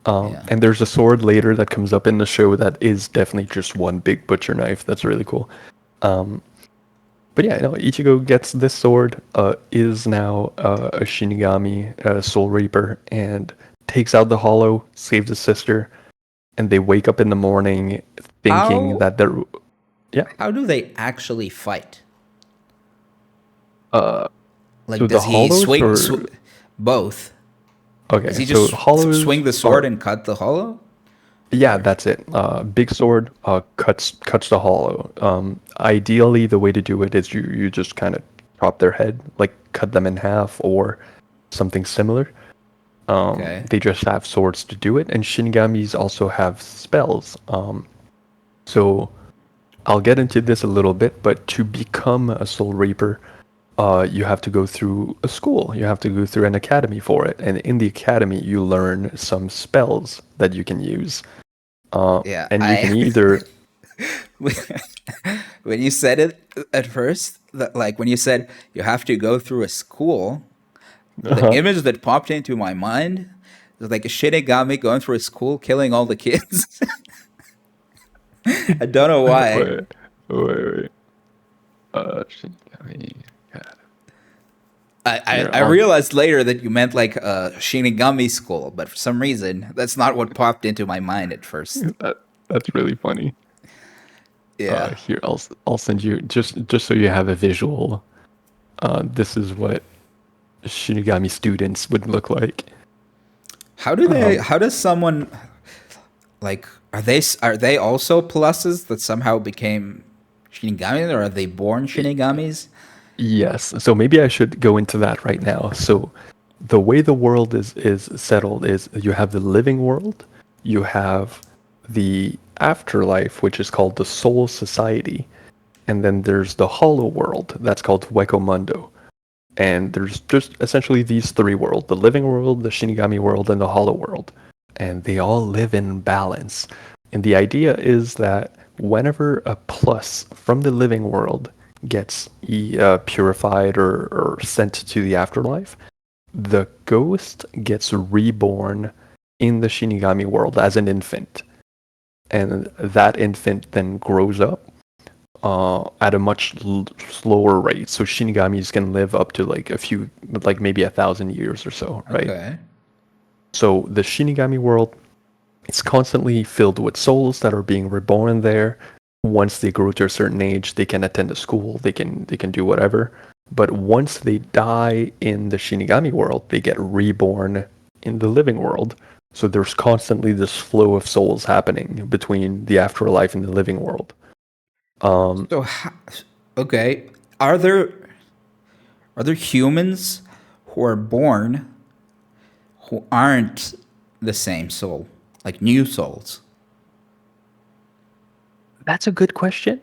Yeah. And there's a sword later that comes up in the show that is definitely just one big butcher knife. That's really cool. Um, but yeah, no, Ichigo gets this sword, is now a Shinigami, Soul Reaper, and takes out the Hollow, saves his sister, and they wake up in the morning thinking How that they're, yeah. how do they actually fight? Uh, Like, so the does he Hollows both? Does okay, he so just Hollows swing the sword are and cut the hollow? yeah, Or that's it. Big sword cuts the hollow. Ideally, the way to do it is you just kind of chop their head, like cut them in half or something similar. okay. They just have swords to do it, and Shinigamis also have spells. So I'll get into this a little bit, but to become a Soul Reaper, you have to go through a school. You have to go through an academy for it, and in the academy, you learn some spells that you can use. Yeah, And you can I either when you said it at first, that like when you said you have to go through a school, the uh image that popped into my mind was like a Shinigami going through a school killing all the kids. I don't know why. wait, wait. Shinigami. Yeah, I here, I'll. realized later that you meant like a Shinigami school, but for some reason that's not what popped into my mind at first. That's really funny. Yeah. Here, I'll send you just so you have a visual. This is what Shinigami students would look like. How do they? Um, How does someone like? Are they also pluses that somehow became Shinigamis, or are they born Shinigamis? yes. So maybe I should go into that right now. So the way the world is settled is you have the living world, you have the afterlife, which is called the Soul Society, and then there's the Hollow World, that's called Mundo. And there's just essentially these three worlds: the living world, the Shinigami world, and the Hollow world. And they all live in balance. And the idea is that whenever a plus from the living world gets purified or sent to the afterlife, the ghost gets reborn in the Shinigami world as an infant. And that infant then grows up at a much slower rate. So Shinigamis can live up to like a few, like maybe 1,000 years or so, right? Okay. So the Shinigami world, it's constantly filled with souls that are being reborn there. Once they grow to a certain age, they can attend a school, they can do whatever. But once they die in the Shinigami world, they get reborn in the living world. So there's constantly this flow of souls happening between the afterlife and the living world. Um, So, okay, are there humans who are born who aren't the same soul, like new souls? That's a good question.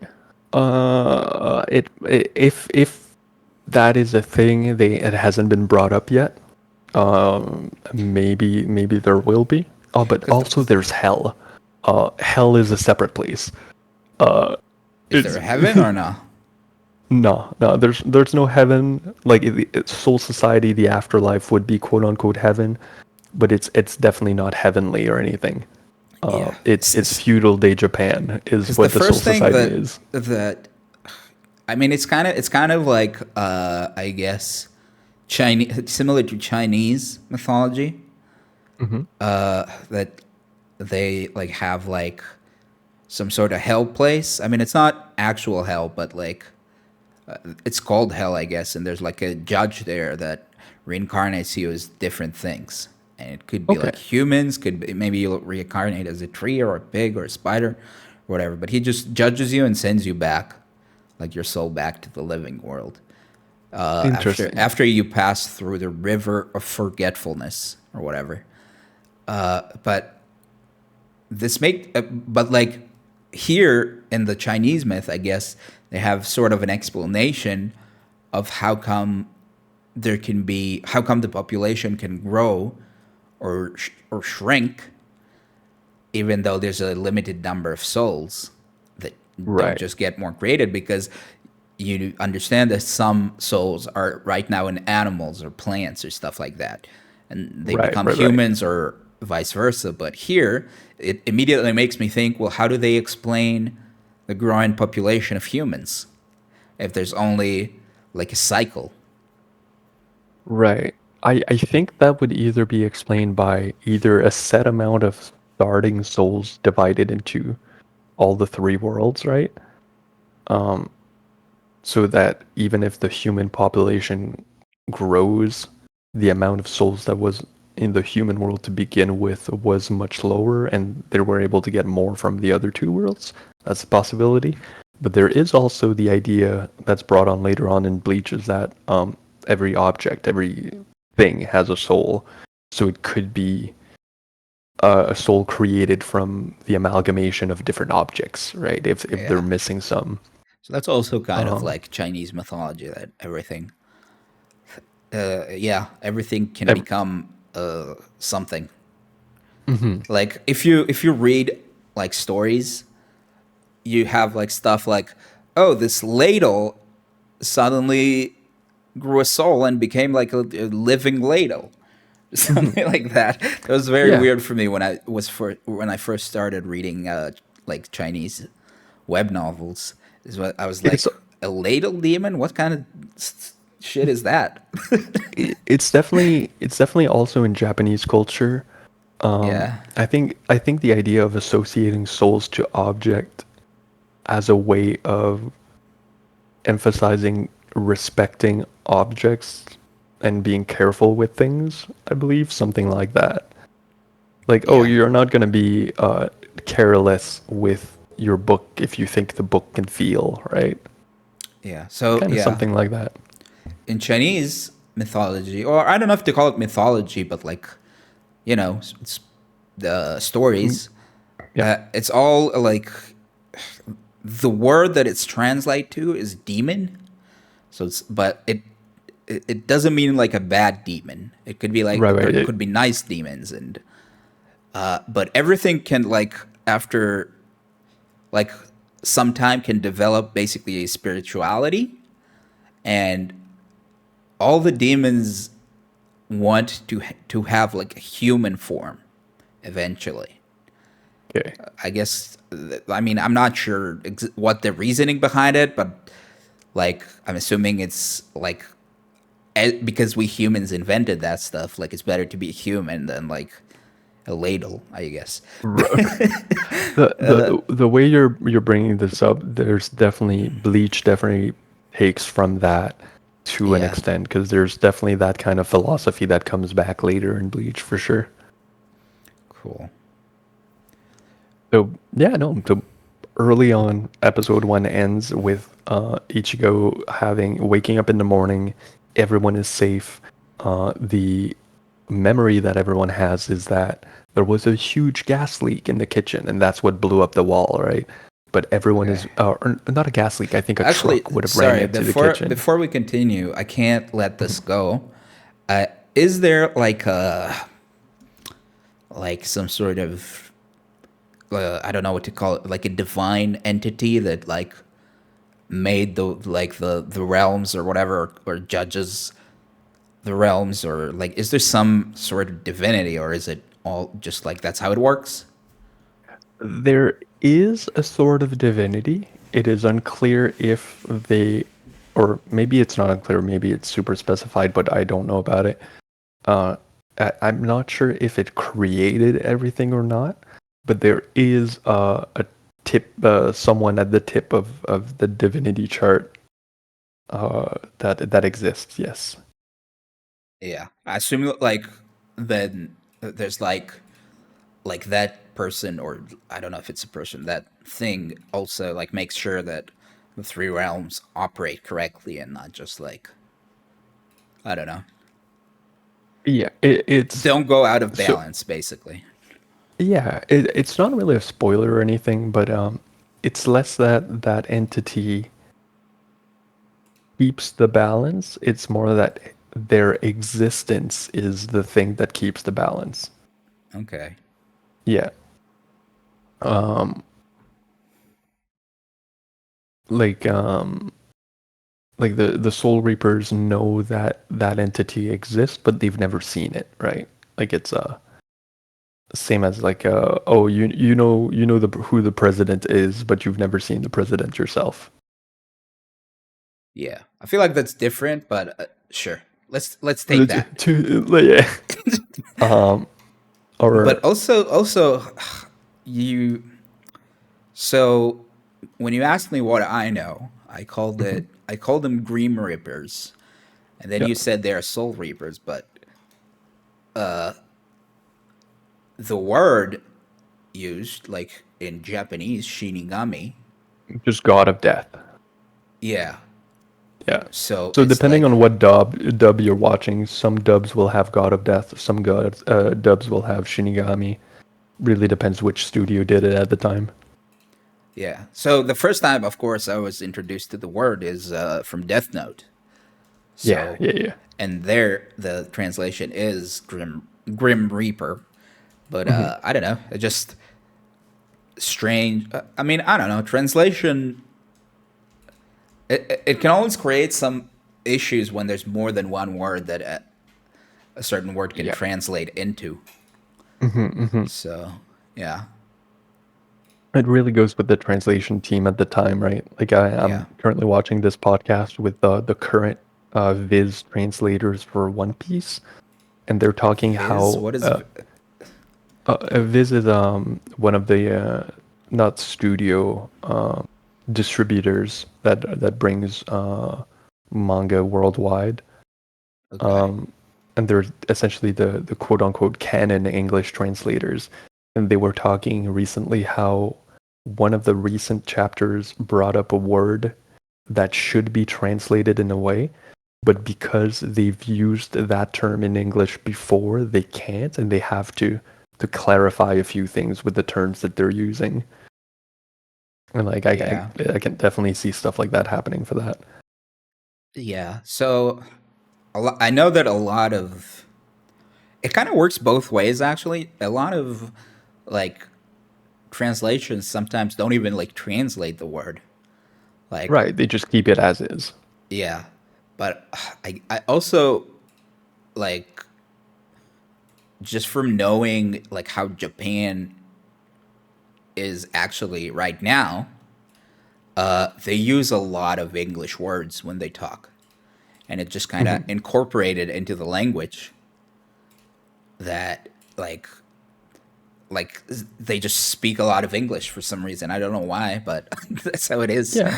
If that is a thing, it hasn't been brought up yet. Maybe there will be. Oh, but also Because there's hell. Hell is a separate place. Uh, is there it's a heaven or no? no. There's no heaven. Like Soul Society, the afterlife would be quote unquote heaven, but it's definitely not heavenly or anything. Yeah, It's feudal day Japan is because the what the Soul first thing Society that is. I mean, it's kind of like I guess Chinese, similar to Chinese mythology, Hmm. that they like have like some sort of hell place. I mean, it's not actual hell, but like it's called hell, I guess. And there's like a judge there that reincarnates you as different things, and it could be Okay. like humans. Could be, maybe you'll reincarnate as a tree or a pig or a spider, or whatever. But he just judges you and sends you back, like your soul back to the living world. After Interesting. you pass through the river of forgetfulness or whatever. But but like here in the Chinese myth, I guess they have sort of an explanation of how come the population can grow or shrink even though there's a limited number of souls that don't Right. just get more created, because you understand that some souls are right now in animals or plants or stuff like that, and they Right. become Right. Right. humans or vice versa. But here, it immediately makes me think, well, how do they explain the growing population of humans if there's only like a cycle? Right. I think that would either be explained by either a set amount of starting souls divided into all the three worlds, right? So that even if the human population grows, the amount of souls that was in the human world to begin with was much lower, and they were able to get more from the other two worlds. That's a possibility. But there is also the idea that's brought on later on in Bleach is that every object, every thing has a soul. So it could be a soul created from the amalgamation of different objects, right? If they're Yeah. missing some. So that's also kind of Um, like Chinese mythology, that everything can ev- become something. mhm. Like if you read like stories, you have like stuff like, oh, this ladle suddenly grew a soul and became like a living ladle, something like that. It was very Yeah, weird for me when I first started reading like Chinese web novels. Is what I was it's like, a ladle demon? What kind of shit is that? it's definitely also in Japanese culture. Yeah, I think the idea of associating souls to object as a way of emphasizing respecting objects and being careful with things, I believe something like that. Like, oh, yeah, you're not going to be careless with your book if you think the book can feel, right? yeah. So Kind of yeah, something like that. in Chinese mythology, or I don't know if to call it mythology, but like, it's the Mm, stories. yeah. It's all like the word that it's translate to is demon. So it doesn't mean like a bad demon. It could be Right, like there right. could be nice demons, and but everything can like after like some time can develop basically a spirituality, and all the demons want to have like a human form eventually. Okay. I guess I mean I'm not sure what the reasoning behind it, but like I'm assuming it's like because we humans invented that stuff. Like it's better to be a human than like a ladle, I guess. The way you're bringing this up, there's definitely Bleach definitely takes from that to an Yeah, extent because there's definitely that kind of philosophy that comes back later in Bleach for sure. cool. So yeah, no. So early on, episode one ends with Ichigo having waking up in the morning. Everyone is safe. The memory that everyone has is that there was a huge gas leak in the kitchen, and that's what blew up the wall, right? But everyone is, Okay. or not a gas leak. I think a Actually, truck would have ran sorry. into the kitchen. Before we continue, I can't let this Mhm. go. Is there like some sort of I don't know what to call it, like a divine entity that like made the realms or whatever, or judges the realms, or like is there some sort of divinity, or is it all just like that's how it works? There is a sort of divinity. It is unclear if they, or maybe it's not unclear, maybe it's super specified, but I don't know about it. Uh, I'm not sure if it created everything or not, but there is a tip, someone at the tip of the divinity chart that exists. Yes. Yeah, I assume like then there's like that person, or I don't know if it's a person, that thing also like makes sure that the three realms operate correctly and not just like I don't know. Yeah, it's Don't go out of so balance, basically. yeah, it's not really a spoiler or anything, but it's less that that entity keeps the balance. It's more that their existence is the thing that keeps the balance. Okay. Yeah. Um, like um, like the Soul Reapers know that that entity exists, but they've never seen it, right? Like it's same as like oh you know the who the president is, but you've never seen the president yourself. Yeah, I feel like that's different, but sure. Let's take To, that. yeah. Um, But or also, you. So when you asked me what I know, mhm, I called them Grim Reapers, and then yeah, you said they're Soul Reapers. But the word used, like in Japanese, Shinigami. just god of death. Yeah. Yeah. So So it's depending like, on what dub you're watching, some dubs will have God of Death, some dubs will have Shinigami. Really depends which studio did it at the time. yeah. So the first time, of course, I was introduced to the word is from Death Note. Yeah, So, yeah, yeah. and there the translation is Grim Reaper. But Hmm. I don't know. It just strange. I mean, I don't know. Translation. It can always create some issues when there's more than one word that a certain word can Yeah. translate into. Hmm. Hmm. So yeah, It really goes with the translation team at the time, right? Like yeah. I'm currently watching this podcast with the current Viz translators for One Piece, and they're talking Viz. how What is? Viz is one of the not studio distributors that brings manga worldwide. Okay. Um, and they're essentially the quote unquote canon English translators. And they were talking recently how one of the recent chapters brought up a word that should be translated in a way, but because they've used that term in English before, they can't, and they have to clarify a few things with the terms that they're using. And like Yeah. I can definitely see stuff like that happening for that. Yeah. So I know that a lot of it kind of works both ways. Actually, a lot of like translations sometimes don't even like translate the word. Like, Right, they just keep it as is. yeah, but I also like just from knowing like how Japan is actually right now, they use a lot of English words when they talk, and it just kind of Hmm. incorporated into the language that like they just speak a lot of English for some reason. I don't know why, but that's how it is. Yeah.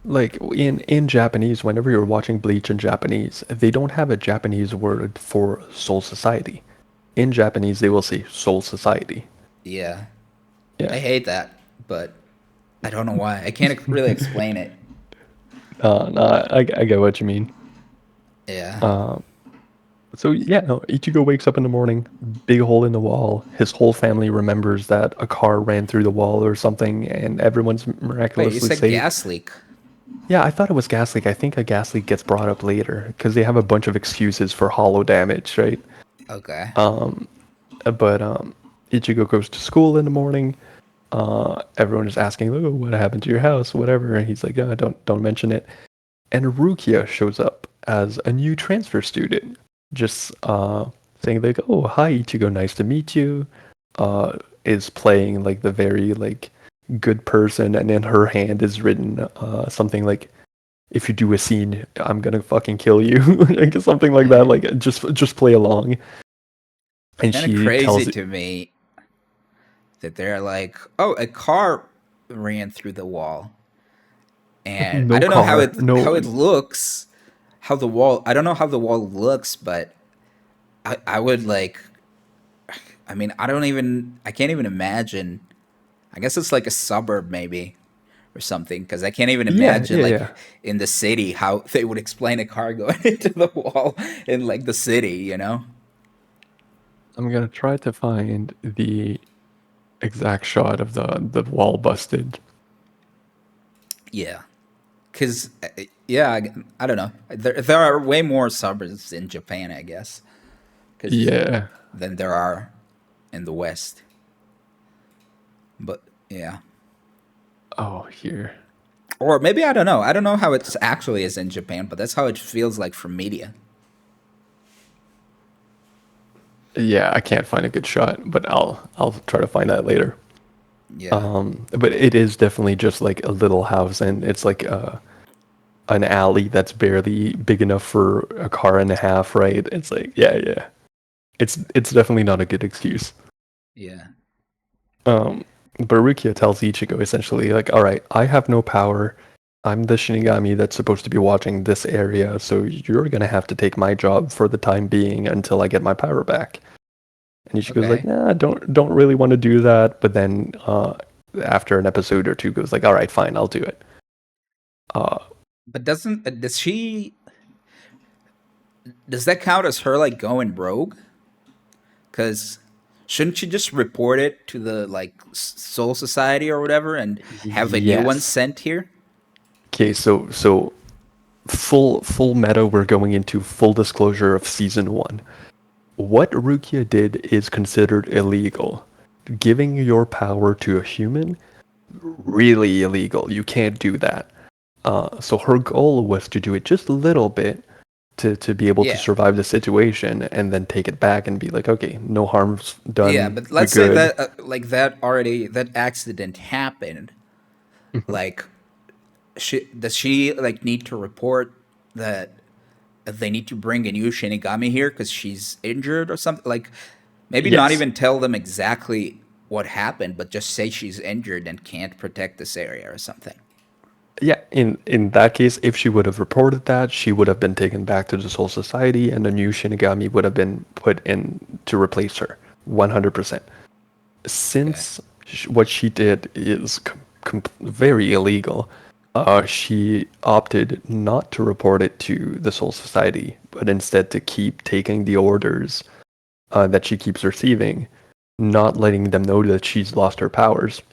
Like in Japanese, whenever you're watching Bleach in Japanese, they don't have a Japanese word for Soul Society. In Japanese, they will say Soul Society. Yeah, Yeah. I hate that, but I don't know why. I can't really explain it. No, I get what you mean. Yeah. Um, so yeah, no, Ichigo wakes up in the morning, big hole in the wall. His whole family remembers that a car ran through the wall or something, and everyone's Wait, you miraculously said safe. gas leak? Yeah, I thought it was gas leak. I think a gas leak gets brought up later because they have a bunch of excuses for hollow damage, right? Okay. Um, but Ichigo goes to school in the morning. Everyone is asking, "Oh, what happened to your house?" Whatever, and he's like, don't mention it." And Rukia shows up as a new transfer student, just saying like, "Oh, hi Ichigo, nice to meet you." Is playing like the very like good person, and in her hand is written something like, "If you do a scene, I'm gonna fucking kill you," like something like that. Like just play along. And Kind of she crazy tells, to me that they're like, "Oh, a car ran through the wall," and I "No don't know how car, no." it looks, how the wall. I don't know how the wall looks, but I would like. I mean, I don't even. I can't even imagine. I guess it's like a suburb, maybe, or something, because I can't even Yeah, imagine yeah, like yeah. in the city how they would explain a car going into the wall in like the city, you know? I'm gonna try to find the exact shot of the wall busted. Yeah, because yeah, I don't know. There are way more suburbs in Japan, I guess, because Yeah. than there are in the West. But yeah, Oh, here. or maybe I don't know. I don't know how it actually is in Japan, but that's how it feels like from media. Yeah, I can't find a good shot, but I'll try to find that later. Yeah. But it is definitely just like a little house, and it's like an alley that's barely big enough for a car and a half, right? It's like, yeah, yeah. It's definitely not a good excuse. Yeah. Um, Barukia tells Ichigo essentially like, all right, I have no power. I'm the Shinigami that's supposed to be watching this area, so you're gonna have to take my job for the time being until I get my power back. And Ichigo's like, Okay. nah, don't really want to do that. But then after an episode or two, goes like, all right, fine, I'll do it. Uh, But does she does that count as her like going rogue? Because shouldn't she just report it to the like Soul Society or whatever and have a new one yes. sent here? Okay, so full meta. We're going into full disclosure of season one. What Rukia did is considered illegal. Giving your power to a human, really illegal. You can't do that. So her goal was to do it just a little bit to be able to Yeah. survive the situation and then take it back and be like, okay, no harm's Yeah, done. but We're let's say good. that like that accident happened. Mhm. Like, does she like need to report that they need to bring a new Shinigami here because she's injured or something? Like, maybe not Yes. even tell them exactly what happened, but just say she's injured and can't protect this area or something. Yeah, in that case, if she would have reported that, she would have been taken back to the Soul Society, and a new Shinigami would have been put in to replace her, 100%. Okay. Since what she did is very illegal, she opted not to report it to the Soul Society, but instead to keep taking the orders that she keeps receiving, not letting them know that she's lost her powers.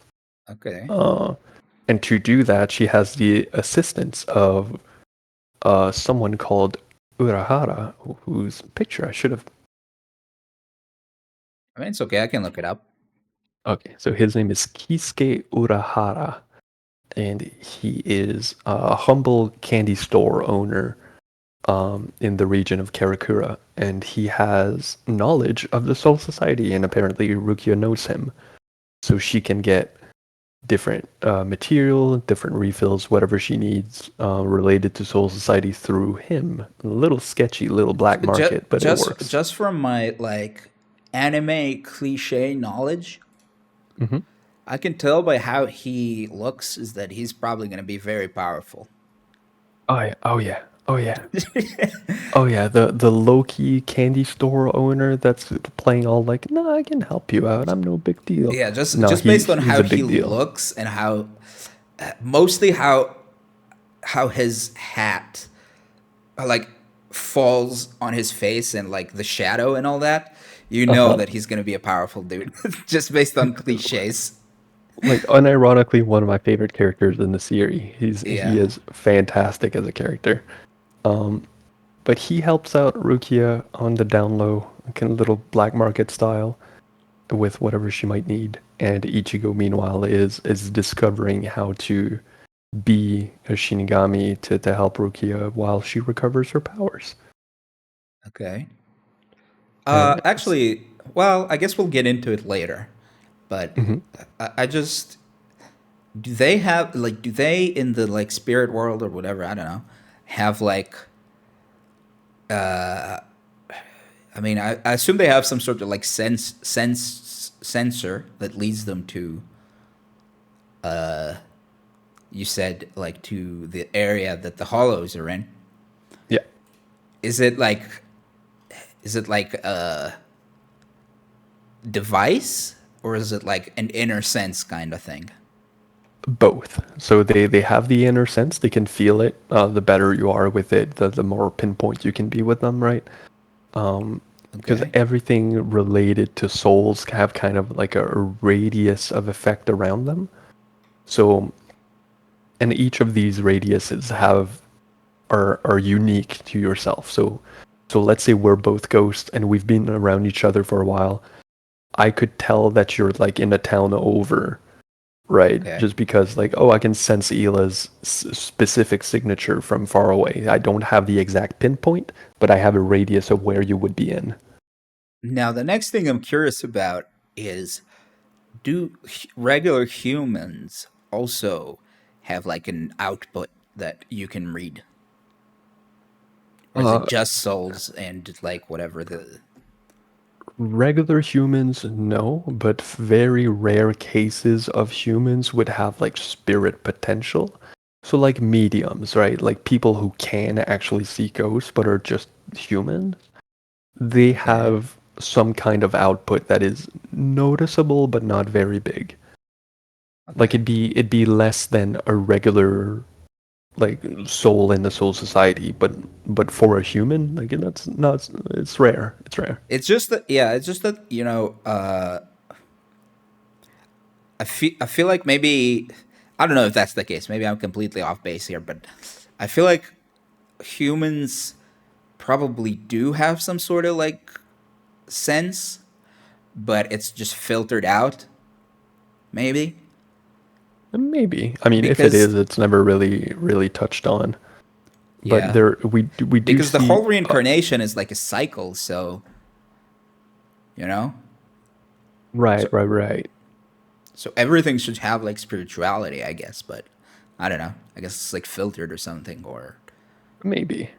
Okay. Uh, and to do that, she has the assistance of someone called Urahara, whose picture I should have. I mean, it's okay. I can look it up. Okay, so his name is Kisuke Urahara, and he is a humble candy store owner in the region of Karakura, and he has knowledge of the Soul Society, and apparently Rukia knows him, so she can get different material, different refills, whatever she needs related to Soul Society through him. A little sketchy, little black market, but it works. Just from my like anime cliche knowledge, Hmm. I can tell by how he looks is that he's probably going to be very powerful. Oh yeah, oh yeah, oh yeah. Oh yeah, the low-key candy store owner that's playing all like, no, I can help you out. I'm no big deal. Yeah, No, just based on he's how a he big deal. looks and how mostly how his hat like falls on his face and like the shadow and all that, you know Uh-huh. that he's gonna be a powerful dude just based on cliches. Like unironically one of my favorite characters in the series. He Yeah. is fantastic as a character. Um, but he helps out Rukia on the down low, kind of little black market style, with whatever she might need. And Ichigo, meanwhile, is discovering how to be a Shinigami to help Rukia while she recovers her powers. Okay. And Actually, well, I guess we'll get into it later. But mhm. I just do they have like do they in the like spirit world or whatever, I don't know, have like I mean I assume they have some sort of like sensor that leads them to you said like to the area that the hollows are in. Yeah, Is it like a device or is it like an inner sense kind of thing? Both. So they have the inner sense. They can feel it. The better you are with it, the more pinpoint you can be with them, right? Because Okay. everything related to souls have kind of like a radius of effect around them. So, and each of these radiuses are unique to yourself. So let's say we're both ghosts and we've been around each other for a while. I could tell that you're like in a town over, right? Okay. Just because like, oh, I can sense Ela's specific signature from far away. I don't have the exact pinpoint, but I have a radius of where you would be in. Now, the next thing I'm curious about is, do regular humans also have like an output that you can read? Or is it Uh, just souls and like whatever the. Regular humans, no, but very rare cases of humans would have like spirit potential. So like mediums, right? Like people who can actually see ghosts but are just human. They Okay. have some kind of output that is noticeable but not very big. Like Okay. it'd be less than a regular like soul in the soul society, but for a human, like that's not it's rare. It's rare. It's just that, yeah, it's just that, I feel like maybe, I don't know if that's the case. Maybe I'm completely off base here, but I feel like humans probably do have some sort of like sense, but it's just filtered out, maybe. Maybe. I mean, if it Because is, it's never really touched on. But yeah, there, we do because the see. whole reincarnation is like a cycle, so you know, Right, so right, right. so everything should have like spirituality, I guess. But I don't know. I guess it's like filtered or something, or Maybe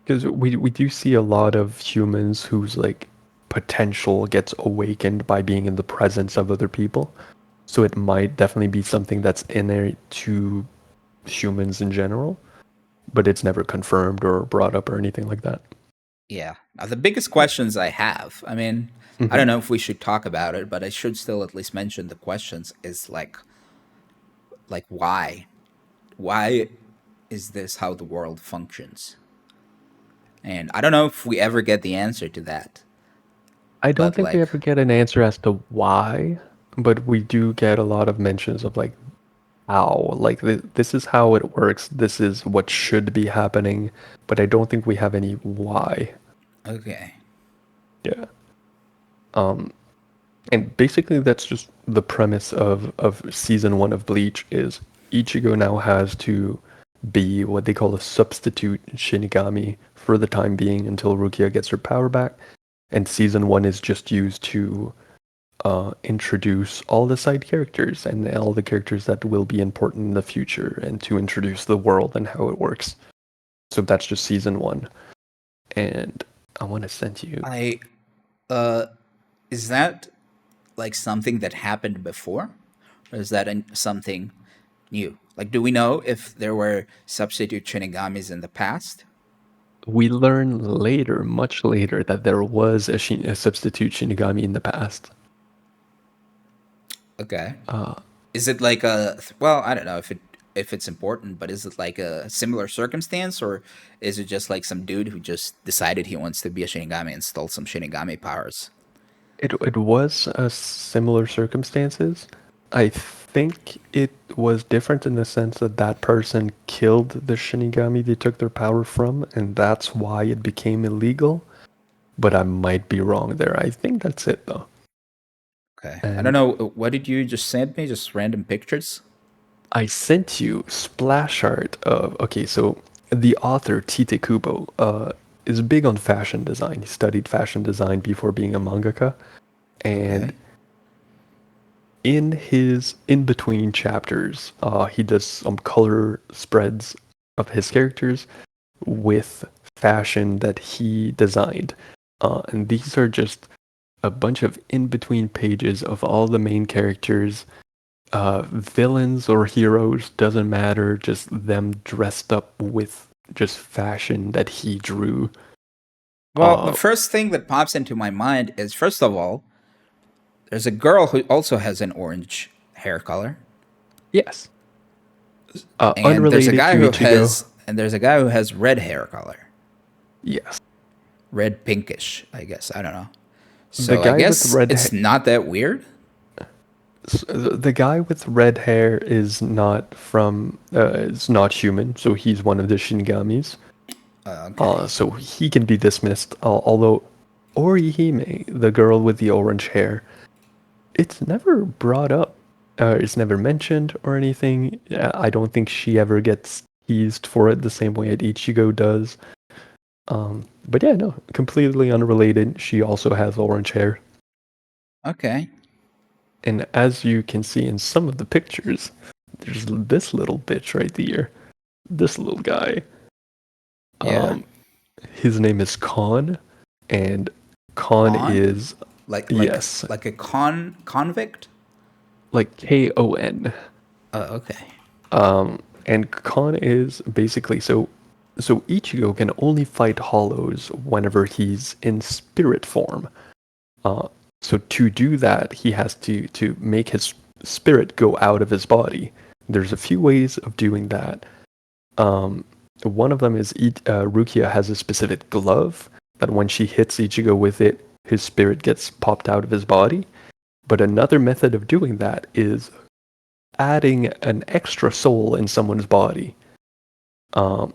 because we do see a lot of humans whose like potential gets awakened by being in the presence of other people. So it might definitely be something that's innate to humans in general, but it's never confirmed or brought up or anything like that. yeah. Now, the biggest questions I have, I mean, I Hmm. don't know if we should talk about it, but I should still at least mention the questions. Is like why? Why is this how the world functions? And I don't know if we ever get the answer to that. I don't But think we like, ever get an answer as to why, but we do get a lot of mentions of like how, like this is how it works. This is what should be happening, but I don't think we have any why. okay. Yeah. And basically that's just the premise of season 1 of Bleach is Ichigo now has to be what they call a substitute Shinigami for the time being until Rukia gets her power back. And season 1 is just used to introduce all the side characters and all the characters that will be important in the future and to introduce the world and how it works. So that's just season 1. And I want to send you. I uh is that like something that happened before? Or is that something new? Like, do we know if there were substitute Shinigamis in the past? We learn later, much later, that there was a substitute Shinigami in the past. Okay. Uh, Is it like a, well, I don't know if it's important, but is it like a similar circumstance, or is it just like some dude who just decided he wants to be a Shinigami and stole some Shinigami powers? it was similar circumstances. I think it was different in the sense that that person killed the Shinigami they took their power from, and that's why it became illegal. But I might be wrong there. I think that's it though. Okay. I don't And know. What did you just send me? Just random pictures? I sent you splash art of okay, so the author Tite Kubo is big on fashion design. He studied fashion design before being a mangaka, and Okay. in his in between chapters, he does some color spreads of his characters with fashion that he designed, and these are just a bunch of in between pages of all the main characters, villains or heroes, doesn't matter, just them dressed up with just fashion that he drew. Well, the Uh, first thing that pops into my mind is, first of all, there's a girl who also has an orange hair color. Yes. And there's a Unrelated guy to who Ichigo. has red hair color, Yes. red pinkish, I guess. I don't know. The So I guy with guess red it's hair. not that weird. The guy with red hair is not from. Is not human, so he's one of the Shinigamis. Okay. So he can be dismissed. Although Orihime, the girl with the orange hair, it's never brought up. It's never mentioned or anything. I don't think she ever gets teased for it the same way Ichigo does. But yeah, no, completely unrelated. She also has orange hair. Okay. And as you can see in some of the pictures, there's this little bitch right here. This little guy. Yeah. Um, his name is Khan, and Khan Con? is yes, Like a convict? like Kon. Oh, okay. And Khan is basically so Ichigo can only fight hollows whenever he's in spirit form. Uh, so to do that, he has to make his spirit go out of his body. There's a few ways of doing that. Um, One of them is Rukia has a specific glove that when she hits Ichigo with it, his spirit gets popped out of his body. But another method of doing that is adding an extra soul in someone's body. Um,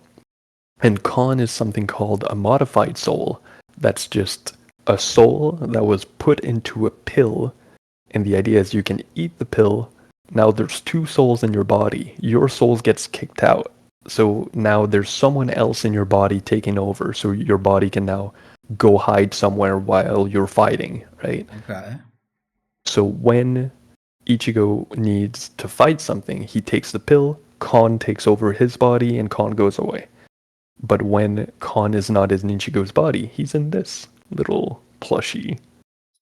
and Khan is something called a modified soul. That's just a soul that was put into a pill. And the idea is you can eat the pill. Now there's two souls in your body. Your soul gets kicked out. So now there's someone else in your body taking over. So your body can now go hide somewhere while you're fighting, right? Okay. So when Ichigo needs to fight something, he takes the pill, Kon takes over his body, and Kon goes away. But when Kon is not in Ichigo's body, he's in this little plushie.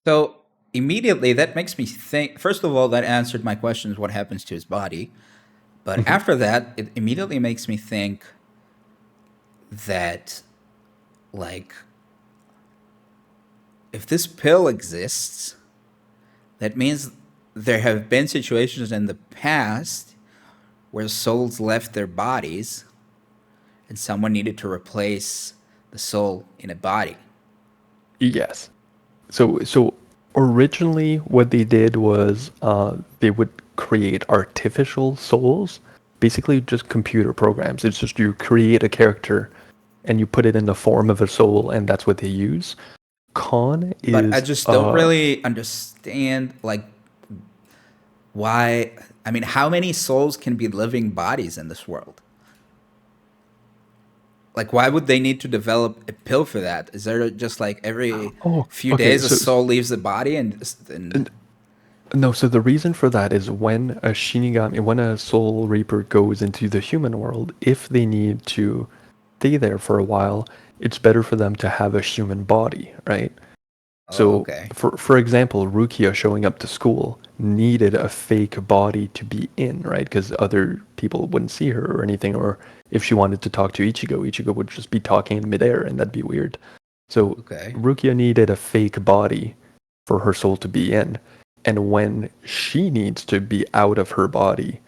So immediately that makes me think. First of all, that answered my questions. What happens to his body? But Mhm. after that, it immediately makes me think that, like, if this pill exists, that means there have been situations in the past where souls left their bodies and someone needed to replace the soul in a body. Yes. So originally, what they did was they would create artificial souls, basically just computer programs. It's just you create a character and you put it in the form of a soul, and that's what they use. Con But I is just don't really understand, like, why. I mean, how many souls can be living bodies in this world? Like, why would they need to develop a pill for that? Is there just like every oh, few okay. days a soul leaves the body and No, so the reason for that is when a Shinigami, when a Soul Reaper goes into the human world, if they need to stay there for a while, it's better for them to have a human body, right? oh, So, okay. for example, Rukia showing up to school needed a fake body to be in, right? Because other people wouldn't see her or anything, or if she wanted to talk to Ichigo, Ichigo would just be talking in midair, and that'd be weird. So, Okay. Rukia needed a fake body for her soul to be in. And when she needs to be out of her body,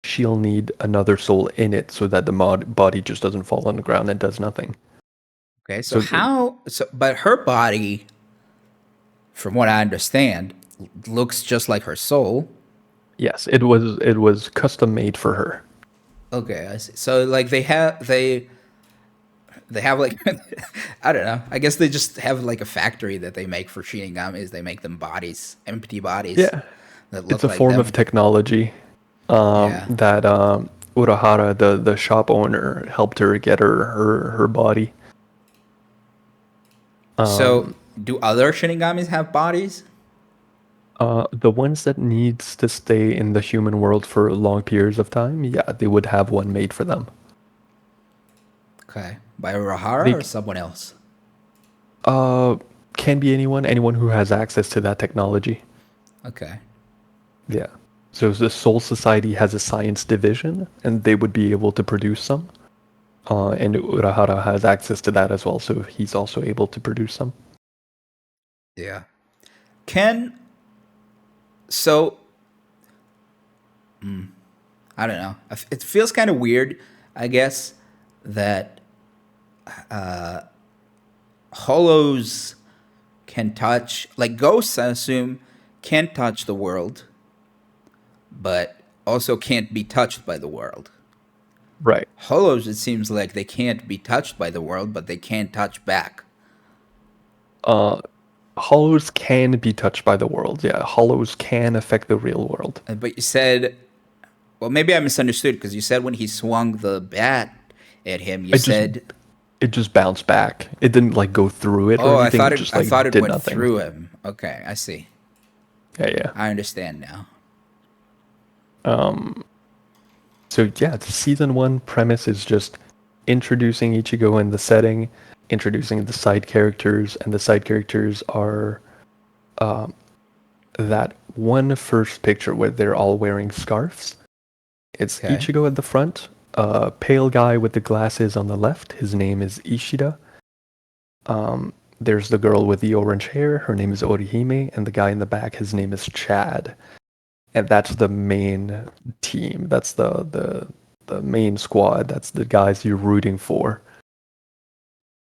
she'll need another soul in it so that the body just doesn't fall on the ground and does nothing. Okay. So So, how so but her body, from what I understand, looks just like her soul. yes, it was custom made for her. Okay, I see. So like they have like I don't know. I guess they just have like a factory that they make for Shinigamis. They make them bodies, empty bodies Yeah, that it's look a like form of them. technology Yeah. that Urahara, the shop owner, helped her get her body. So Um, do other Shinigamis have bodies? the ones that needs to stay in the human world for long periods of time, yeah, they would have one made for them. Okay. By Rahara They or someone else? uh can be anyone who has access to that technology. Okay. Yeah. So the Soul Society has a science division, and they would be able to produce some. And Urahara has access to that as well, so he's also able to produce some. Yeah. Can so I don't know. It feels kind of weird, I guess, that hollows can touch, like ghosts, I assume, can touch the world, but also can't be touched by the world. Right. Hollows, it seems like they can't be touched by the world, but they can touch back. Uh, Hollows can be touched by the world. Yeah, hollows can affect the real world. But you said, well, maybe I misunderstood because you said when he swung the bat at him, you It just said, it just bounced back. It didn't like go through it or "Oh, anything. It just I like thought it did went nothing. through him." Okay, I see. Yeah, yeah. I understand now. So yeah, the season one premise is just introducing Ichigo in the setting, introducing the side characters, and the side characters are that one first picture where they're all wearing scarves. It's Okay. Ichigo at the front, a pale guy with the glasses on the left. His name is Ishida. There's the girl with the orange hair. Her name is Orihime, and the guy in the back, his name is Chad. And that's the main team. That's the main squad. That's the guys you're rooting for.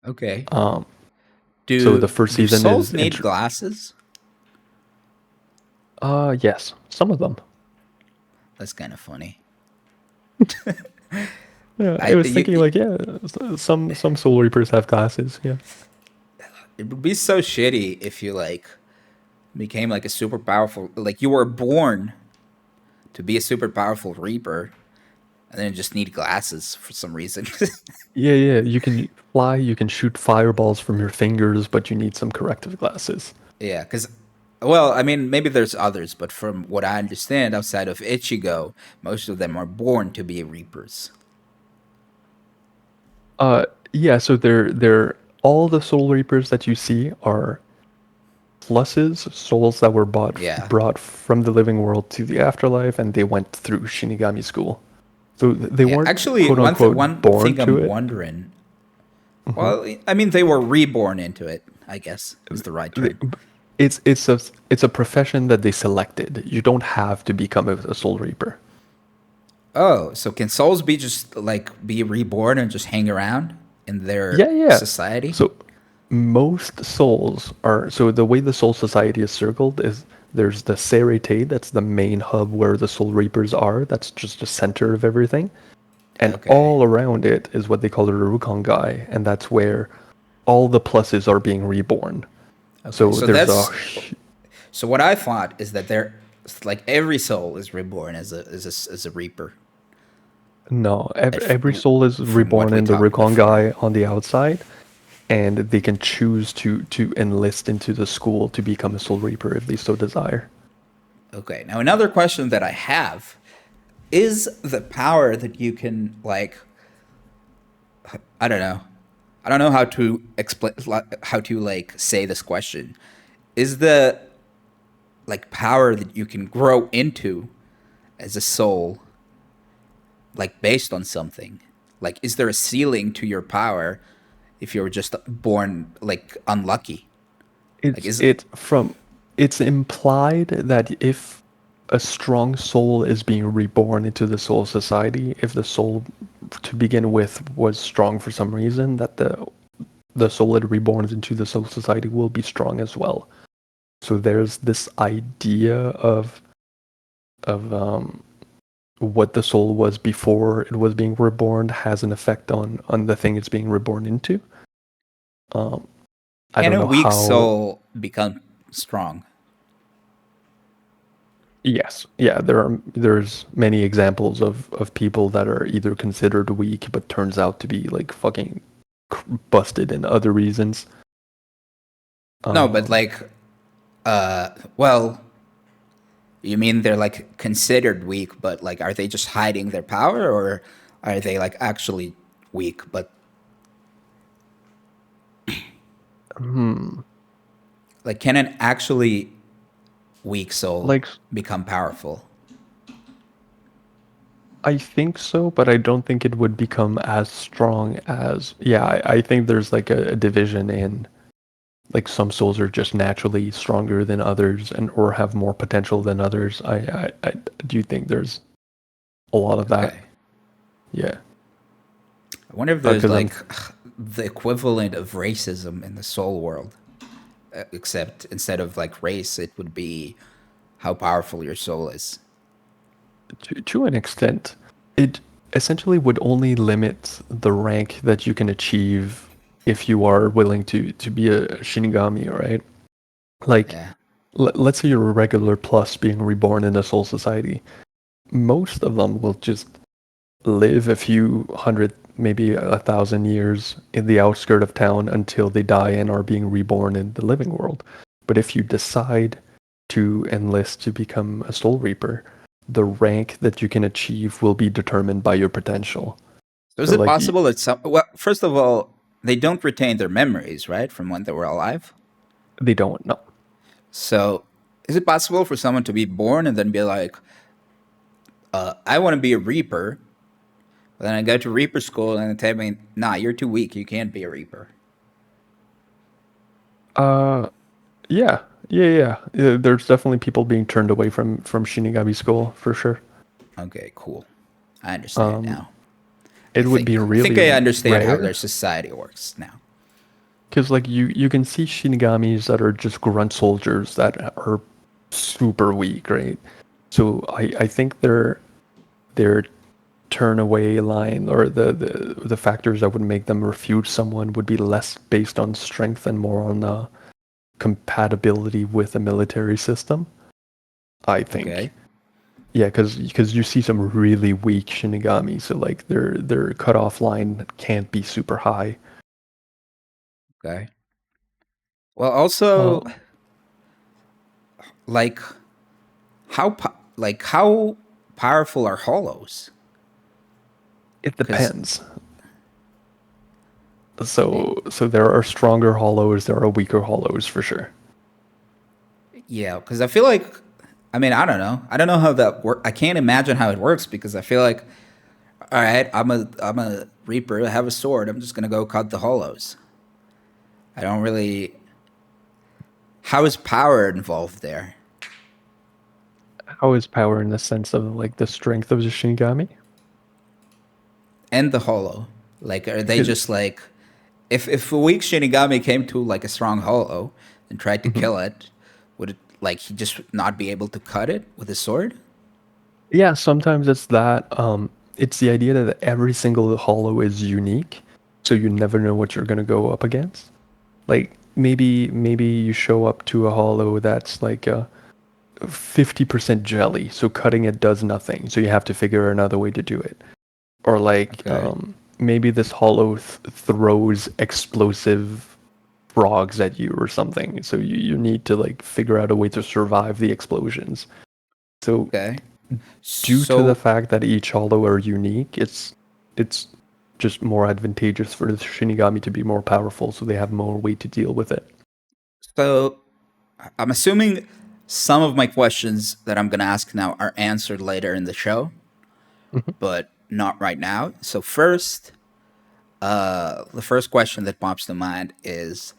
Okay. Um, so the Do first do season souls is need glasses? yes, some of them. That's kind of funny. Yeah, I I was you, thinking like, yeah, some Soul Reapers have glasses. Yeah. it would be so shitty if you like became like a super powerful, like you were born to be a super powerful reaper and then just need glasses for some reason. Yeah, yeah. You can fly. You can shoot fireballs from your fingers, but you need some corrective glasses. Yeah, because, well, I mean, maybe there's others, but from what I understand, outside of Ichigo, most of them are born to be reapers. Yeah. So they're all the Soul Reapers that you see are pluses, souls that were Yeah. brought from the living world to the afterlife, and they went through Shinigami school. So they Yeah, weren't actually, quote unquote one born thing to I'm it. wondering. Mhm. Well, I mean, they were reborn into it. I guess is the right They- term. it's a profession that they selected. You don't have to become a Soul Reaper. Oh, so can souls be just like be reborn and just hang around in their Yeah, yeah. society? So most souls are so the way the Soul Society is circled is there's the Serete, that's the main hub where the Soul Reapers are. That's just the center of everything. And Okay. all around it is what they call the Rukongai, and that's where all the pluses are being reborn. Okay. So So there's a that's so what I thought is that they're like every soul is reborn as as a reaper. no, If, every soul is from what reborn we in the talked before. Rukongai on the outside, and they can choose to enlist into the school to become a Soul Reaper if they so desire. Okay. Now another question that I have is the power that you can like, I don't know. I don't know how to explain how to like say this question. Is the like power that you can grow into as a soul like based on something? Like is there a ceiling to your power if you're just born like unlucky? Like It's is it from it's implied that if a strong soul is being reborn into the soul society, if the soul to begin with was strong for some reason, that the soul it reborn into the soul society will be strong as well. So there's this idea of what the soul was before it was being reborn has an effect on the thing it's being reborn into. Um, I can don't a know weak how. soul become strong? Yes, yeah, there's many examples of people that are either considered weak but turns out to be like fucking busted in other reasons. No, but Um, like well, you mean they're like considered weak, but like are they just hiding their power or are they like actually weak but hmm, like can an actually weak soul like become powerful? I think so, but I don't think it would become as strong as yeah. I think there's like a division in like some souls are just naturally stronger than others and or have more potential than others. I do think there's a lot of that. Okay. Yeah, I wonder if there's because I'm like the equivalent of racism in the soul world, except instead of like race, it would be how powerful your soul is. to an extent, it essentially would only limit the rank that you can achieve if you are willing to be a Shinigami, right? Like, Yeah. let's say you're a regular plus being reborn in a soul society. Most of them will just live a few hundred, maybe 1,000 years in the outskirt of town until they die and are being reborn in the living world. But if you decide to enlist to become a Soul Reaper, the rank that you can achieve will be determined by your potential. So is So, it like, possible that some? Well, first of all, they don't retain their memories, right, from when they were alive. they don't know. So is it possible for someone to be born and then be like, "I want to be a reaper," but then I go to reaper school and they tell me, "Nah, you're too weak. You can't be a reaper." Uh, yeah, yeah. There's definitely people being turned away from Shinigami school for sure. Okay, cool. I understand Um, now. I it would be think I think really I understand how their rare. society works now. Because like you can see Shinigamis that are just grunt soldiers that are super weak, right? So I think their turn away line or the factors that would make them refuse someone would be less based on strength and more on compatibility with a military system. I think. Okay. Yeah, because you see some really weak Shinigami, so like their cutoff line can't be super high. Okay. Well, also, Uh, like how powerful are hollows? it Because depends. So there are stronger hollows, there are weaker hollows for sure. yeah, because I feel like, I mean, I don't know. I don't know how that work. I can't imagine how it works because I feel like, all right, I'm a reaper. I have a sword. I'm just gonna go cut the hollows. I don't really. How is power involved there? How is power in the sense of like the strength of the Shinigami? And the hollow, like, are they 'Cause- just like, if a weak Shinigami came to like a strong hollow and tried to mhm. kill it, would it like he just not be able to cut it with his sword? Yeah, sometimes it's that. It's the idea that every single hollow is unique, so you never know what you're gonna go up against. Like maybe you show up to a hollow that's like 50% jelly, so cutting it does nothing. So you have to figure another way to do it. Or like Okay. maybe this hollow throws explosive frogs at you or something. So you need to like figure out a way to survive the explosions. So Okay. due to the So fact that each hollow are unique, it's just more advantageous for the Shinigami to be more powerful, so they have more way to deal with it. so I'm assuming some of my questions that I'm gonna ask now are answered later in the show, Mhm. but not right now. So first, the first question that pops to mind is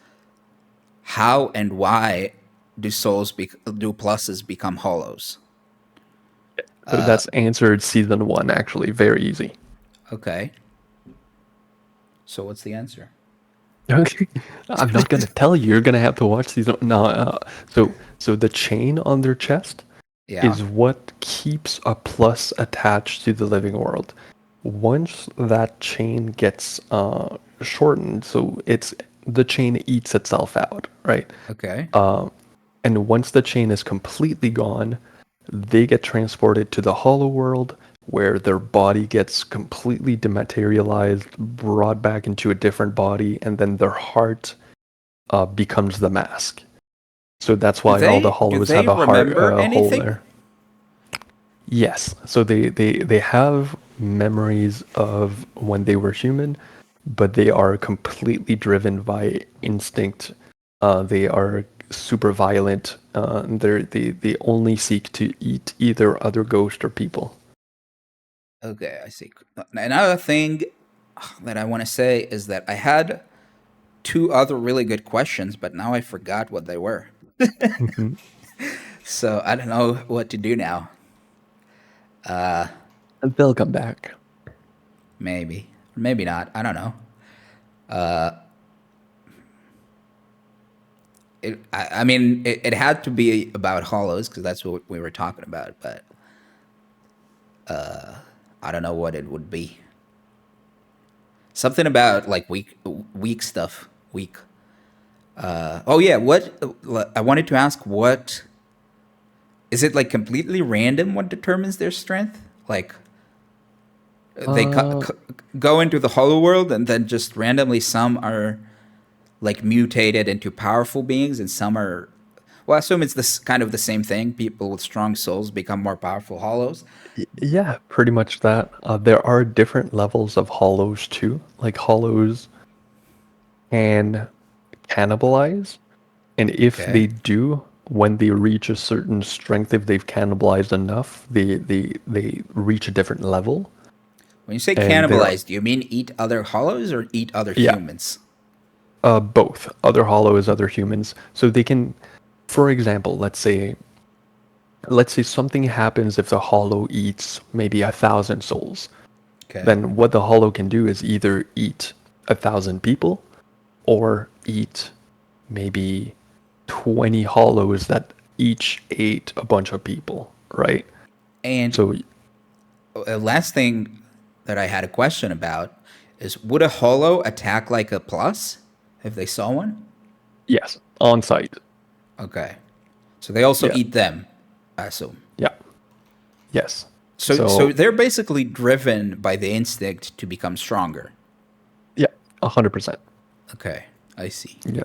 how and why do pluses become hollows? So that's answered season one, actually, very easy. Okay. So what's the answer? Okay, I'm not gonna tell you. You're gonna have to watch these. No, so the chain on their chest Yeah. is what keeps a plus attached to the living world. Once that chain gets shortened, so it's the chain eats itself out, right? Okay. And once the chain is completely gone, they get transported to the hollow world where their body gets completely dematerialized, brought back into a different body, and then their heart becomes the mask. So that's Do why all the they hollows have a heart remember hole anything? there. Yes. So they have memories of when they were human, but they are completely driven by instinct. They are super violent. They only seek to eat either other ghost or people. Okay, I see. Another thing that I want to say is that I had two other really good questions, but now I forgot what they were. Mhm. So I don't know what to do now. And they'll come back. Maybe, maybe not. I don't know. I mean, it had to be about hollows because that's what we were talking about. But I don't know what it would be. Something about like weak stuff. Weak. Oh yeah. What I wanted to ask. What is it like? Completely random. What determines their strength? Like they Uh, go into the hollow world and then just randomly some are like mutated into powerful beings and some are, well, I assume it's this kind of the same thing. People with strong souls become more powerful hollows. yeah, pretty much that. There are different levels of hollows too. Like hollows can cannibalize, and if Okay. they do, when they reach a certain strength, if they've cannibalized enough, they reach a different level, When you say and they're cannibalize, do you mean eat other hollows or eat other yeah, humans? both other hollows, other humans. So they can, for example, let's say something happens if the hollow eats maybe 1,000 souls. Okay. Then what the hollow can do is either eat 1,000 people or eat maybe 20 hollows that each ate a bunch of people, right? And So last thing that I had a question about is would a hollow attack like a plus if they saw one? yes, on site. Okay. So they also Yeah, eat them, I assume. yeah, yes. So So they're basically driven by the instinct to become stronger. yeah, 100%. Okay, I see. Yeah.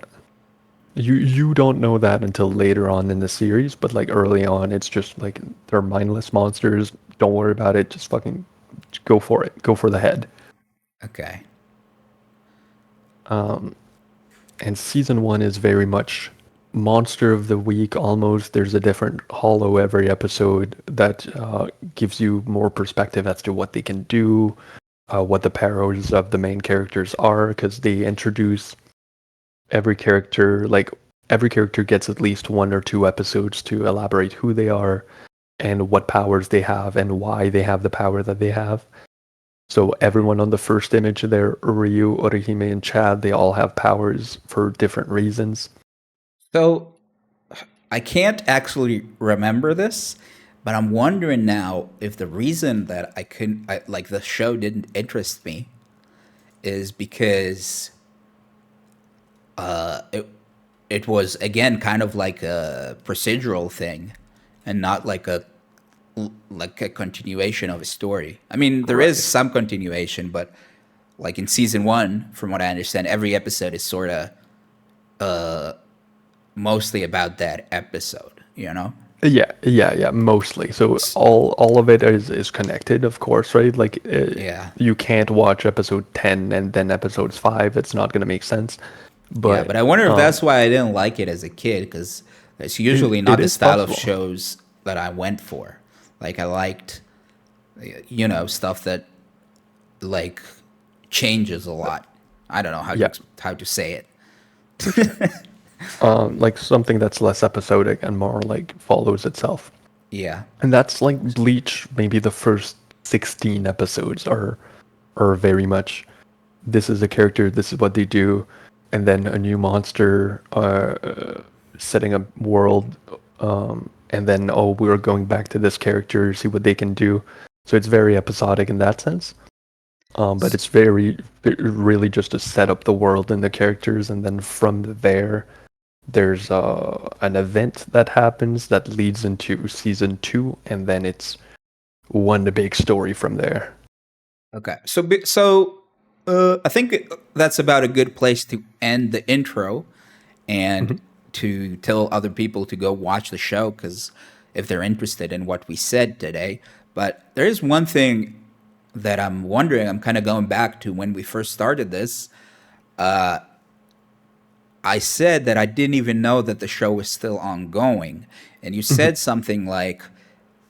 You don't know that until later on in the series, but like early on, it's just like they're mindless monsters. Don't worry about it. Just fucking go for it. Go for the head. Okay. And season one is very much monster of the week almost. There's a different hollow every episode that gives you more perspective as to what they can do, what the powers of the main characters are, because they introduce every character, like every character gets at least 1 or 2 episodes to elaborate who they are and what powers they have and why they have the power that they have. So everyone on the first image there, Ryu, Orihime, and Chad, they all have powers for different reasons. So I can't actually remember this, but I'm wondering now if the reason that like the show didn't interest me is because it was again kind of like a procedural thing and not like a continuation of a story. I mean, there is Right. some continuation, but like in season one, from what I understand, every episode is sort of mostly about that episode, you know? Yeah, mostly. So all of it is connected, of course, right? Like Yeah. you can't watch episode 10 and then episodes 5. It's not going to make sense. Yeah, But but I wonder if that's why I didn't like it as a kid, because it's usually it not the is style of possible. shows that I went for. Like, I liked, stuff that, like, changes a lot. I don't know Yeah, how to say it. for sure. Like something that's less episodic and more like follows itself. Yeah. And that's like Bleach, maybe the first 16 episodes are very much this is a character, this is what they do, and then a new monster setting a world, and then oh, we're going back to this character, see what they can do. So it's very episodic in that sense. But it's really just to set up the world and the characters, and then from there, there's an event that happens that leads into season two, and then it's one big story from there. Okay. I think that's about a good place to end the intro and Mhm. to tell other people to go watch the show because if they're interested in what we said today. But there is one thing that I'm wondering, I'm kind of going back to when we first started this. I said that I didn't even know that the show was still ongoing. And you Mhm. said something like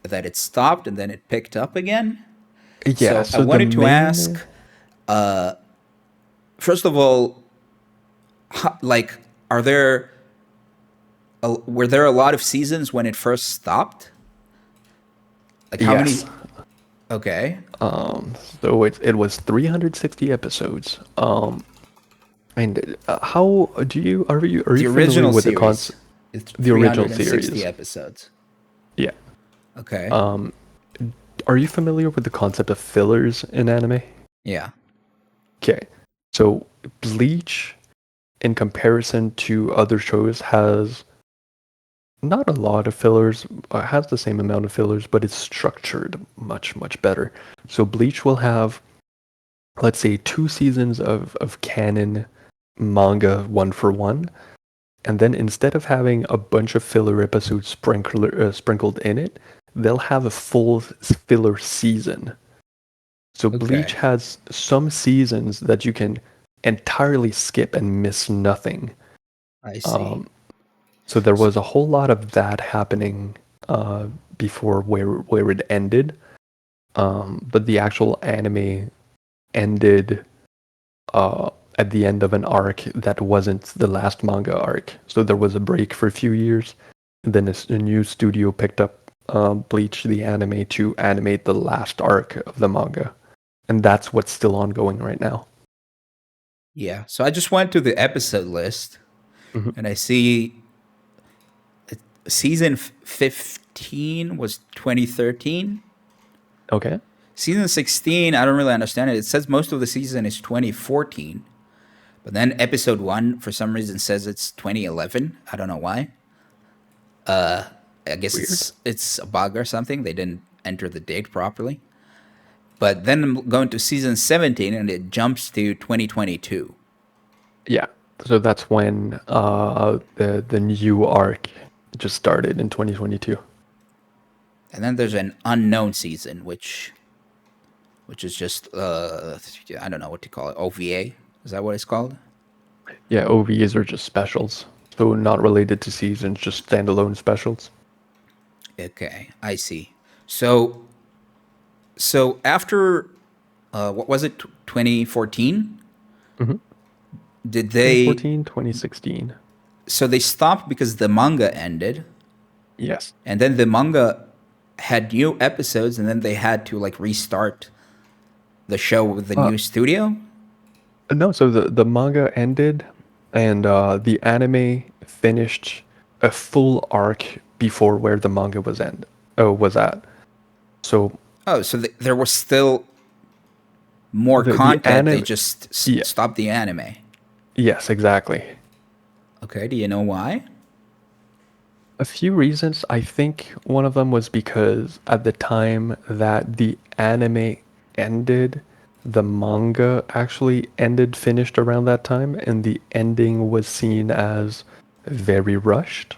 that it stopped and then it picked up again. Yeah, So I so the wanted to ask, main first of all, like, are there were there a lot of seasons when it first stopped? Like how many? yes. Okay. Um, so it was 360 episodes. And how do you are you The familiar original with series is the original 360 series? episodes. Yeah. Okay. Um, are you familiar with the concept of fillers in anime? Yeah. Okay. So Bleach, in comparison to other shows, has not a lot of fillers, has the same amount of fillers, but it's structured much, much better. So Bleach will have, let's say, 2 seasons of canon manga one for one. And then instead of having a bunch of filler episodes sprinkled in it, they'll have a full filler season. So Bleach Okay. has some seasons that you can entirely skip and miss nothing. I see. Um, so there S- was a whole lot of that happening before where it ended. But the actual anime ended at the end of an arc that wasn't the last manga arc. So there was a break for a few years, and then a new studio picked up Bleach the anime to animate the last arc of the manga, and that's what's still ongoing right now. Yeah. So I just went to the episode list Mhm. and I see season 15 was 2013. Okay, Season 16, I don't really understand it. It says most of the season is 2014, but then episode 1 for some reason says it's 2011. I don't know why. I guess weird. it's a bug or something. They didn't enter the date properly. But then I'm going to season 17 and it jumps to 2022. Yeah, so that's when the new arc just started in 2022. And then there's an unknown season which is just I don't know what to call it. OVA. Is that what it's called? Yeah, OVAs are just specials, so not related to seasons, just standalone specials. Okay, I see. So after what was it, 2014? Mm-hmm. Did they 2014, 2016. so they stopped because the manga ended, Yes. and then the manga had new episodes, and then they had to like restart the show with the Uh, new studio. no, so the manga ended, and the anime finished a full arc before where the manga was at. So Oh, so there was still more the content. They anime, just yeah, stopped the anime. yes, exactly. Okay, do you know why? A few reasons. I think one of them was because at the time that the anime ended, the manga actually finished around that time, and the ending was seen as very rushed.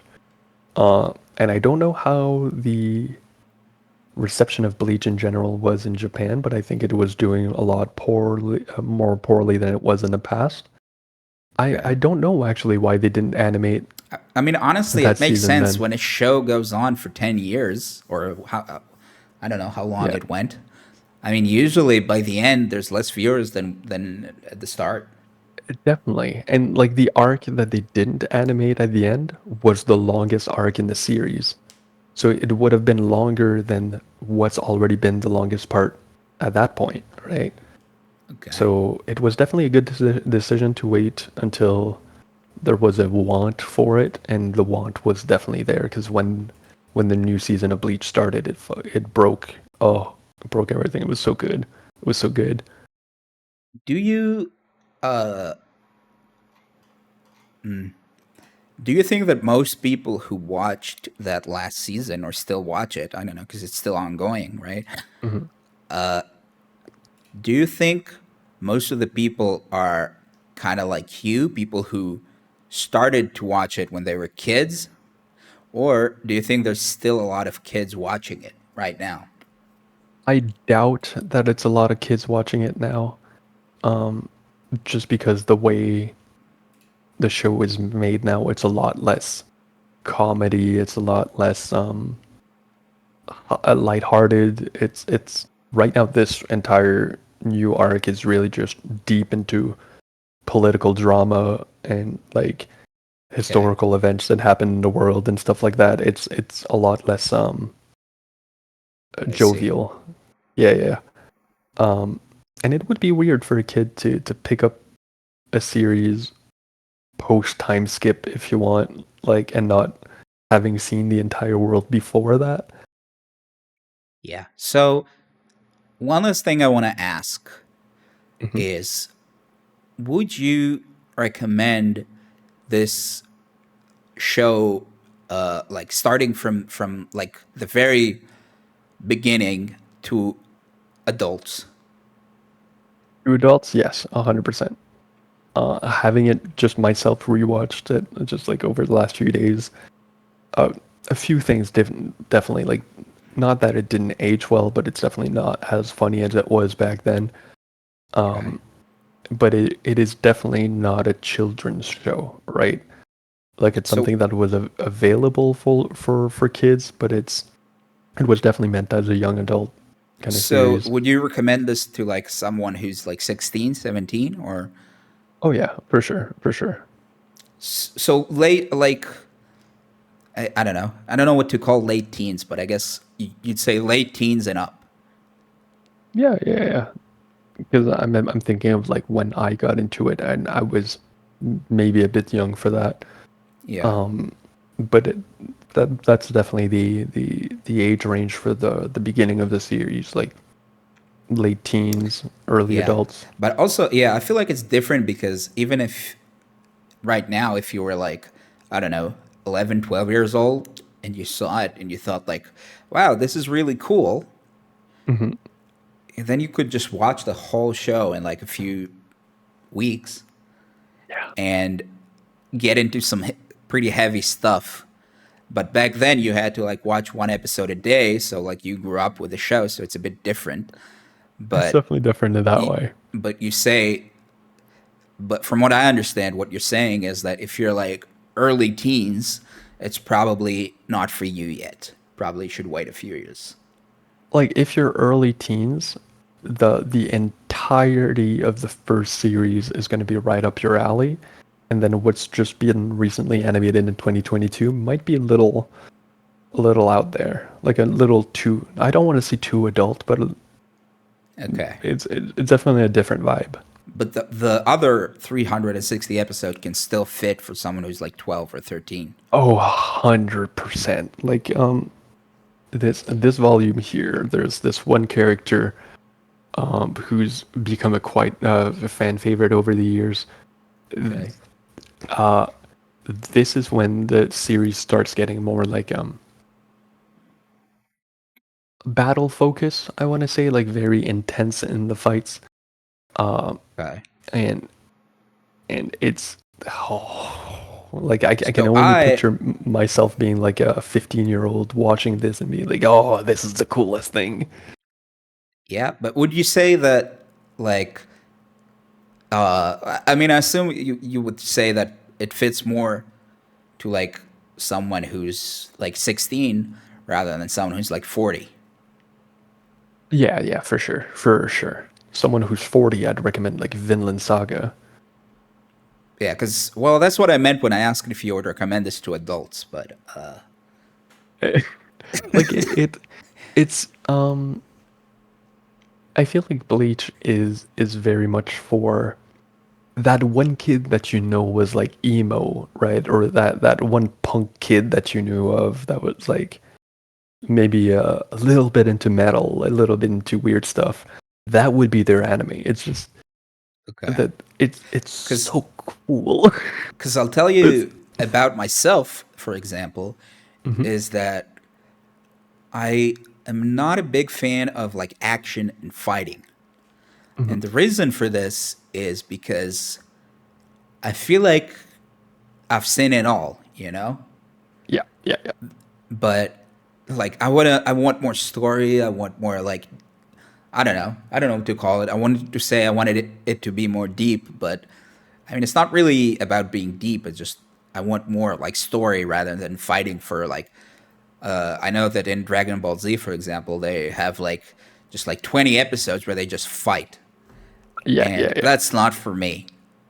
And I don't know how the reception of Bleach in general was in Japan, but I think it was doing a lot poorly, more poorly than it was in the past. I Okay. don't know actually why they didn't animate I mean, honestly, that it makes season sense then. when a show goes on for 10 years or how, I don't know how long Yeah, it went. I mean, usually by the end, there's less viewers than at the start. definitely. And like the arc that they didn't animate at the end was the longest arc in the series. So it would have been longer than what's already been the longest part at that point, right? Okay. So it was definitely a good decision to wait until there was a want for it, and the want was definitely there because when the new season of Bleach started, it broke. Oh, it broke everything. It was so good. It was so good. Do you uh do you think that most people who watched that last season or still watch it, I don't know because it's still ongoing, right? Mhm. Do you think most of the people are kind of like you, people who started to watch it when they were kids, or do you think there's still a lot of kids watching it right now? I doubt that it's a lot of kids watching it now, um, just because the way the show is made now, it's a lot less comedy. It's a lot less lighthearted. It's right now this entire new arc is really just deep into political drama and like Okay, historical events that happen in the world and stuff like that. It's a lot less I see. jovial. Yeah, yeah. Um, and it would be weird for a kid to pick up a series post time skip if you want, like, and not having seen the entire world before that. Yeah. So one last thing I want to ask Hmm. is, would you recommend this show, like starting from like the very beginning to adults? To adults, yes, 100%. Having it just myself rewatched it just like over the last few days. Uh, a few things definitely like not that it didn't age well, but it's definitely not as funny as it was back then. Okay. Um, but it is definitely not a children's show, right? Like it's So something that was available for kids, but it was definitely meant as a young adult kind of so series. would you recommend this to like someone who's like 16, 17, or Oh yeah, for sure, for sure. so late, like I don't know. I don't know what to call late teens, but I guess you'd say late teens and up. Yeah, yeah, yeah. Because I'm thinking of like when I got into it, and I was maybe a bit young for that. Yeah. Um, but that's definitely the age range for the beginning of the series, like late teens, early Yeah. adults. But also, yeah, I feel like it's different because even if right now, if you were like, I don't know, 11, 12 years old and you saw it and you thought, like, wow, this is really cool, Hmm. and then you could just watch the whole show in like a few weeks Yeah, and get into some pretty heavy stuff. But back then, you had to like watch one episode a day. So, like, you grew up with the show. So it's a bit different. it's But definitely different in that you, way. but you say, but from what I understand, what you're saying is that if you're like early teens, it's probably not for you yet. Probably should wait a few years. Like if you're early teens, the entirety of the first series is going to be right up your alley, and then what's just been recently animated in 2022 might be a little out there, like a little too. I don't want to say too adult, but Okay. it's definitely a different vibe. But the other 360 episode can still fit for someone who's like 12 or 13. Oh, 100%. Like this volume here, there's this one character who's become a quite a fan favorite over the years. Okay. Uh, this is when the series starts getting more like battle focus. I want to say like very intense in the fights. Um, Okay. and it's like I can So only I, picture myself being like a 15-year-old watching this and being like, oh, this is the coolest thing. yeah, but would you say that like, I mean, I assume you would say that it fits more to like someone who's like 16 rather than someone who's like 40. Yeah, yeah, for sure, for sure. Someone who's 40, I'd recommend like Vinland Saga. Yeah, because, well, that's what I meant when I asked if you would recommend this to adults. But Like it's I feel like Bleach is very much for that one kid that you know was like emo, right? Or that one punk kid that you knew of that was like maybe a little bit into metal, a little bit into weird stuff. That would be their anime. It's just okay. that it's Because so cool. I'll tell It's you about myself, for example, mhm, is that I am not a big fan of like action and fighting. mhm. And the reason for this is because I feel like I've seen it all, you know? Yeah, yeah, yeah. But like I want more story, I want more like, I don't know. I don't know what to call it. I wanted to say I wanted it to be more deep, but I mean, it's not really about being deep. It's just I want more like story rather than fighting for like. I know that in Dragon Ball Z, for example, they have like just like 20 episodes where they just fight, Yeah, and yeah, yeah. that's not for me.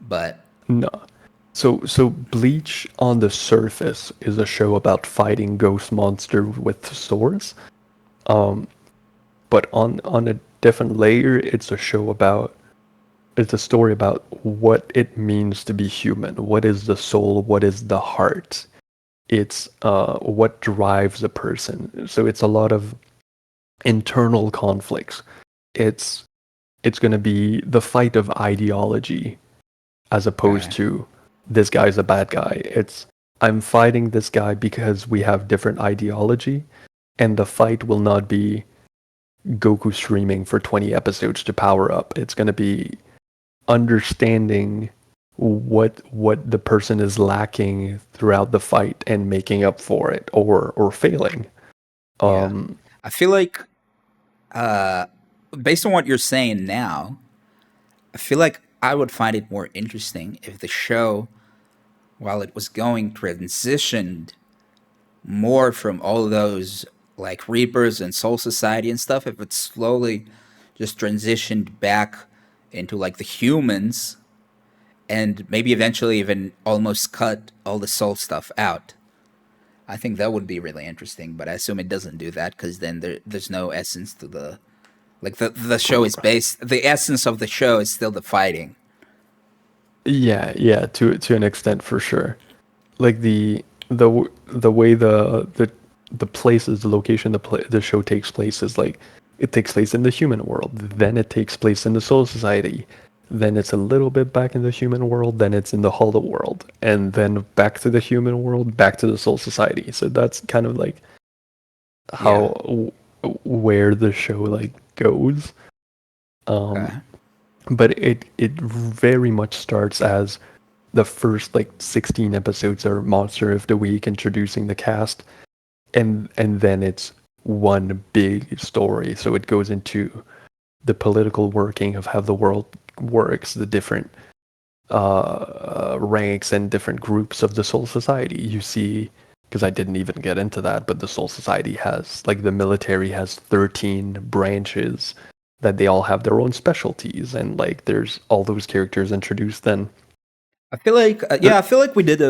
But No. So Bleach on the surface is a show about fighting ghost monster with swords. But on a different layer, it's a story about what it means to be human. What is the soul? What is the heart? It's what drives a person. So it's a lot of internal conflicts. It's it's going to be the fight of ideology as opposed Okay. to this guy's a bad guy. It's I'm fighting this guy because we have different ideology, and the fight will not be Goku streaming for 20 episodes to power up. It's going to be understanding what the person is lacking throughout the fight and making up for it or failing. Yeah. Um I feel like, uh, based on what you're saying now, I feel like I would find it more interesting if the show, while it was going, transitioned more from all those like Reapers and Soul Society and stuff, if it slowly just transitioned back into like the humans and maybe eventually even almost cut all the soul stuff out. I think that would be really interesting, but I assume it doesn't do that because then there's no essence to the, like the show is based, the essence of the show is still the fighting. yeah, yeah, to an extent for sure. Like the way the places, the location the show takes place is like it takes place in the human world, then it takes place in the Soul Society, then it's a little bit back in the human world, then it's in the Hollow world, and then back to the human world, back to the Soul Society. So that's kind of like Yeah. how where the show like goes. Um, Okay. but it very much starts as the first like 16 episodes are Monster of the Week introducing the cast, and then it's one big story. So it goes into the political working of how the world works, the different ranks and different groups of the Soul Society. You see, because I didn't even get into that, but the Soul Society has, like, the military has 13 branches that they all have their own specialties, and like there's all those characters introduced then. I feel like, Uh, yeah, I feel like we did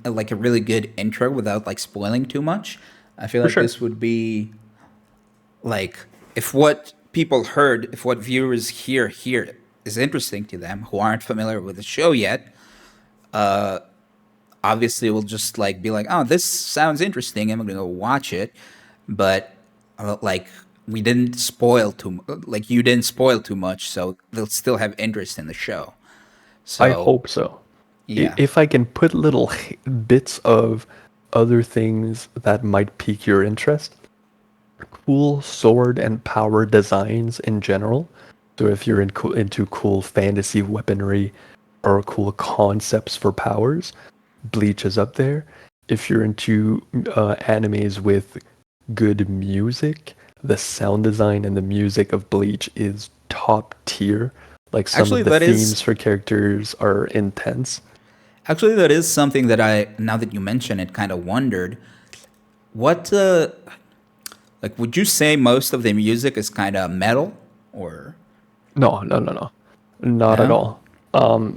like a really good intro without like spoiling too much. I feel for like sure. this would be like, if what people heard, if what viewers hear is interesting to them who aren't familiar with the show yet, obviously we'll just like be like, oh, this sounds interesting. I'm gonna go watch it. But like we didn't spoil too, like you didn't spoil too much, so they'll still have interest in the show. I So hope so. yeah. If I can put little bits of other things that might pique your interest, cool sword and power designs in general. So if you're into cool fantasy weaponry or cool concepts for powers, Bleach is up there. If you're into animes with good music, the sound design and the music of Bleach is top tier. Like some Actually, of the that is themes for characters are intense. actually that is something that I, now that you mention it, kind of wondered. What like would you say most of the music is kind of metal or No, no, no, no, not at no? all.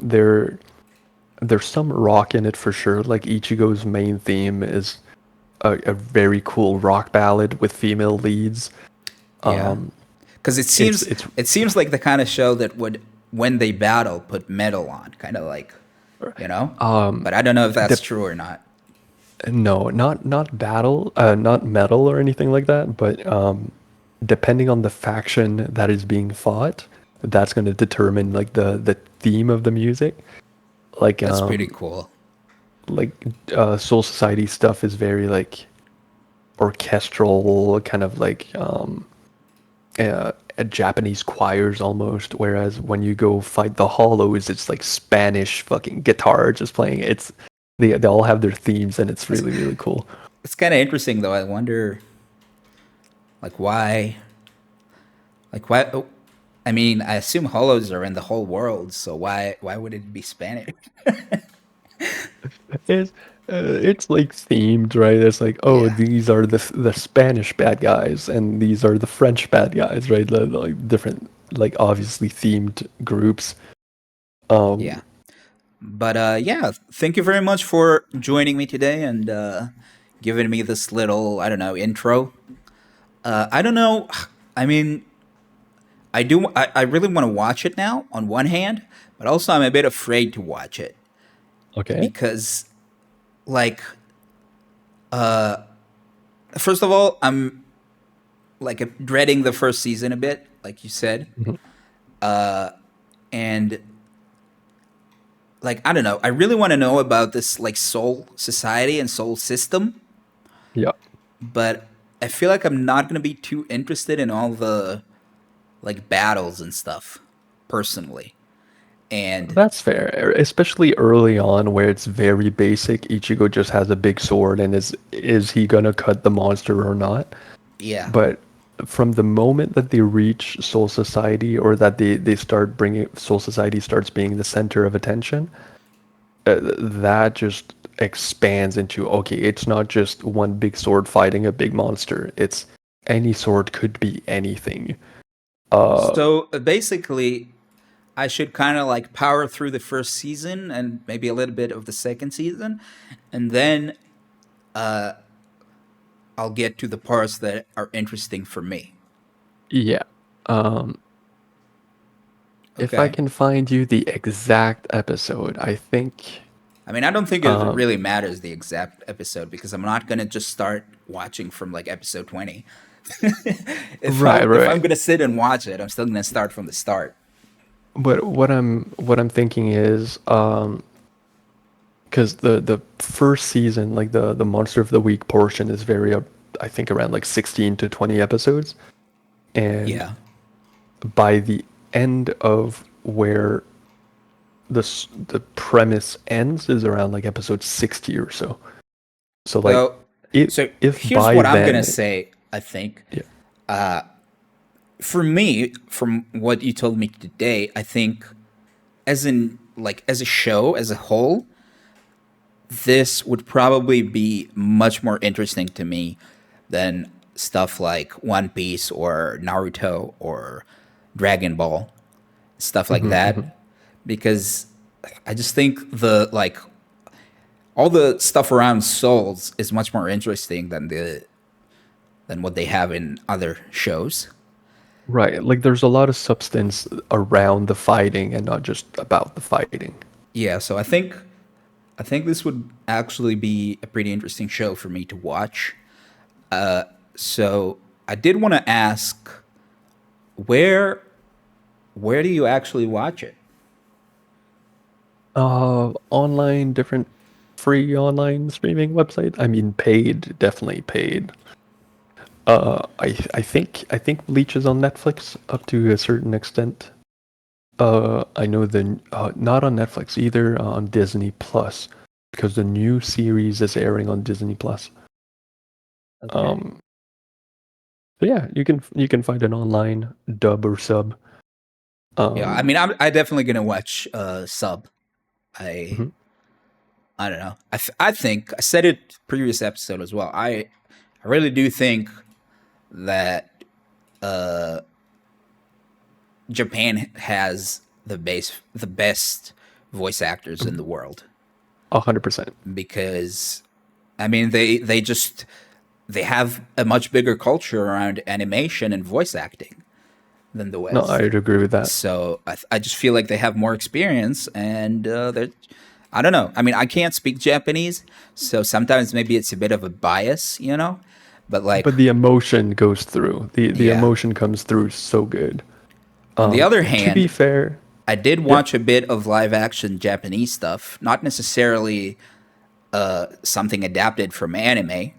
There's some rock in it for sure. Like Ichigo's main theme is a very cool rock ballad with female leads. Yeah. Um, Cuz it's it seems like the kind of show that would, when they battle, put metal on, kind of like, you know? um, But I don't know if de- that's true or not. no, not battle, not metal or anything like that. But depending on the faction that is being fought, that's going to determine like the theme of the music. Like That's pretty cool. like Soul Society stuff is very like orchestral, kind of like Japanese choirs almost. Whereas when you go fight the Hollows, it's like Spanish fucking guitar just playing. They all have their themes, and it's It's, really cool. it's kind of interesting though. I wonder like why oh, I mean, I assume hollows are in the whole world, so why would it be Spanish? It's it's like themed, right? It's like, oh, Yeah. these are the Spanish bad guys, and these are the French bad guys, right? Like different, like obviously themed groups. Um, Yeah. But yeah, thank you very much for joining me today and giving me this little, I don't know, intro I don't know. I mean, I do. I really want to watch it now. On one hand, but also I'm a bit afraid to watch it Okay. because, like, first of all, I'm like dreading the first season a bit, like you said, Mhm. and like I don't know. I really want to know about this like soul society and soul system, Yeah, but I feel like I'm not gonna be too interested in all the like battles and stuff personally. And that's fair. Especially early on, where it's very basic. Ichigo just has a big sword, and is he gonna cut the monster or not? yeah, But from the moment that they reach Soul Society, or that they start bringing Soul Society starts being the center of attention, that just expands into, okay, it's not just one big sword fighting a big monster. It's any sword could be anything. Uh, so basically, I should kind of like power through the first season and maybe a little bit of the second season, and then I'll get to the parts that are interesting for me. yeah. Um, if I Okay. can find you the exact episode, I think. I mean, I don't think it Um, really matters the exact episode because I'm not gonna just start watching from like episode 20. if right, I'm if I'm right. gonna sit and watch it, I'm still gonna start from the start. But what I'm thinking is, because the first season, like the Monster of the Week portion, is very, I think around like 16 to 20 episodes, and Yeah. by the end of where the premise ends is around like episode 60 or so. So like, Well, so if here's by what I'm gonna then, say. I think yeah, for me, from what you told me today, I think as in like as a show as a whole, this would probably be much more interesting to me than stuff like One Piece or Naruto or Dragon Ball, stuff like hmm hmm that, because I just think the like all the stuff around souls is much more interesting than what they have in other shows. right, like there's a lot of substance around the fighting and not just about the fighting. Yeah, so I think this would actually be a pretty interesting show for me to watch. So I did want to ask where where do you actually watch it? Online, different free online streaming website. I mean, paid, definitely paid. I think Bleach is on Netflix up to a certain extent. I know the not on Netflix either, on Disney Plus, because the new series is airing on Disney Plus. Okay. Um, so yeah, you can find an online dub or sub. Yeah, I Um, mean, I definitely gonna watch Sub. I mhm. I don't know. I think I said it previous episode as well. I really do think that Japan has the best voice actors in the world 100%. because I mean they have a much bigger culture around animation and voice acting than the No, West. I'd agree with that. So I just feel like they have more experience and they're I don't know. I mean, I can't speak Japanese, so sometimes maybe it's a bit of a bias, you know. But like, But the emotion goes through. The yeah. emotion comes through so good. On the other To be hand, fair, I did yeah. watch a bit of live action Japanese stuff, not necessarily something adapted from anime,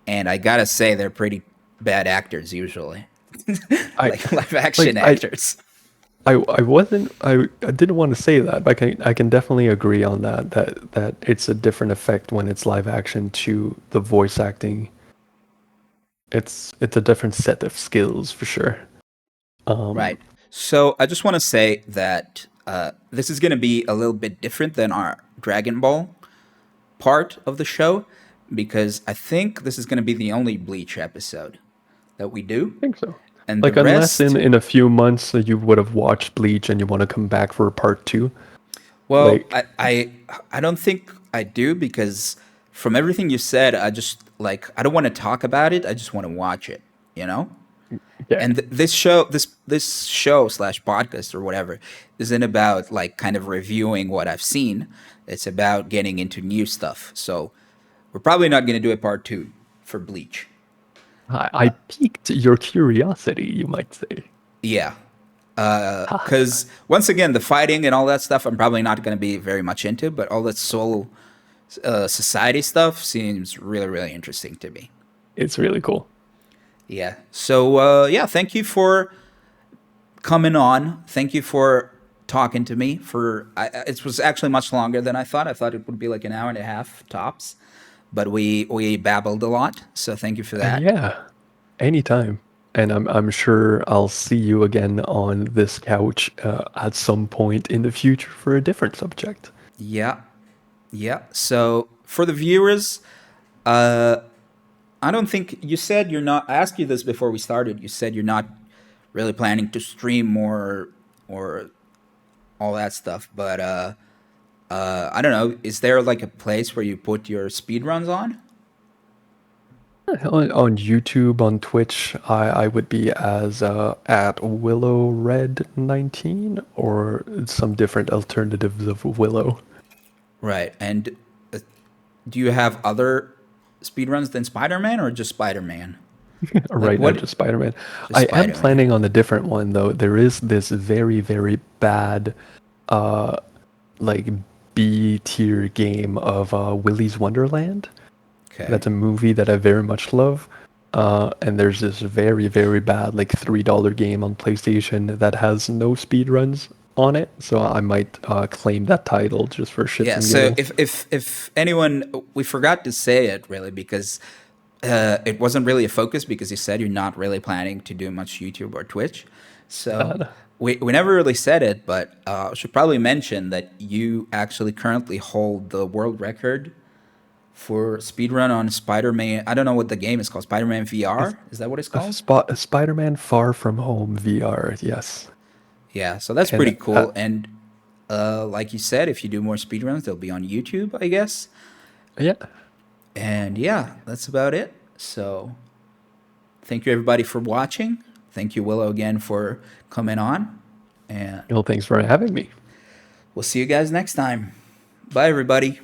and I gotta say they're pretty bad actors usually, I like live action like I actors. I wasn't I didn't want to say that, but I can definitely agree on that it's a different effect when it's live action to the voice acting. It's a different set of skills for sure. Um, Right. So I just want to say that this is going to be a little bit different than our Dragon Ball part of the show because I think this is going to be the only Bleach episode that we do. I think so. And the Like unless in rest, in a few months you would have watched Bleach and you want to come back for part two, well, like I don't think I do because from everything you said, I just like I don't want to talk about it. I just want to watch it. you know? Yeah. And this show slash podcast or whatever isn't about like kind of reviewing what I've seen. It's about getting into new stuff. So we're probably not going to do a part two for Bleach. I piqued your curiosity, you might say. Yeah, Ha. because once again, the fighting and all that stuff, I'm probably not going to be very much into. But all that soul society stuff seems really, really interesting to me. It's really cool. Yeah. So yeah, thank you for coming on. Thank you for talking to me. It was actually much longer than I thought. I thought it would be like an hour and a half tops, but we babbled a lot. So thank you for that. Yeah, anytime. And I'm sure I'll see you again on this couch at some point in the future for a different subject. Yeah. Yeah. So for the viewers, uh, I don't think you said you're not. I asked you this before we started. You said you're not really planning to stream more or all that stuff, but I don't know. Is there like a place where you put your speed runs on? On YouTube, on Twitch, I would be as at Willow Red 19 or some different alternatives of Willow. Right. And uh, do you have other speedruns than Spider-Man or just Spider-Man? Like Right now, what? just Spider-Man. Just I am Spider-Man. planning on a different one though. There is this very, very bad, uh, like B tier game of Willy's Wonderland. Okay. That's a movie that I very much love. And there's this very, very bad like $3 game on PlayStation that has no speedruns on it. So I might claim that title just for shits Yeah. and So giggles. if anyone, we forgot to say it really because it wasn't really a focus because you said you're not really planning to do much YouTube or Twitch. So Uh, we never really said it, but should probably mention that you actually currently hold the world record for speedrun on Spider-Man. I don't know what the game is called. Spider-Man it's VR? Is that what it's a called? Spider-Man Far From Home VR, yes. Yeah, so that's And pretty cool. And like you said, if you do more speedruns, they'll be on YouTube, I guess. yeah, And yeah, that's about it. So thank you everybody for watching. Thank you, Willow, again for coming on. And well, thanks for having me. we'll see you guys next time. Bye, everybody.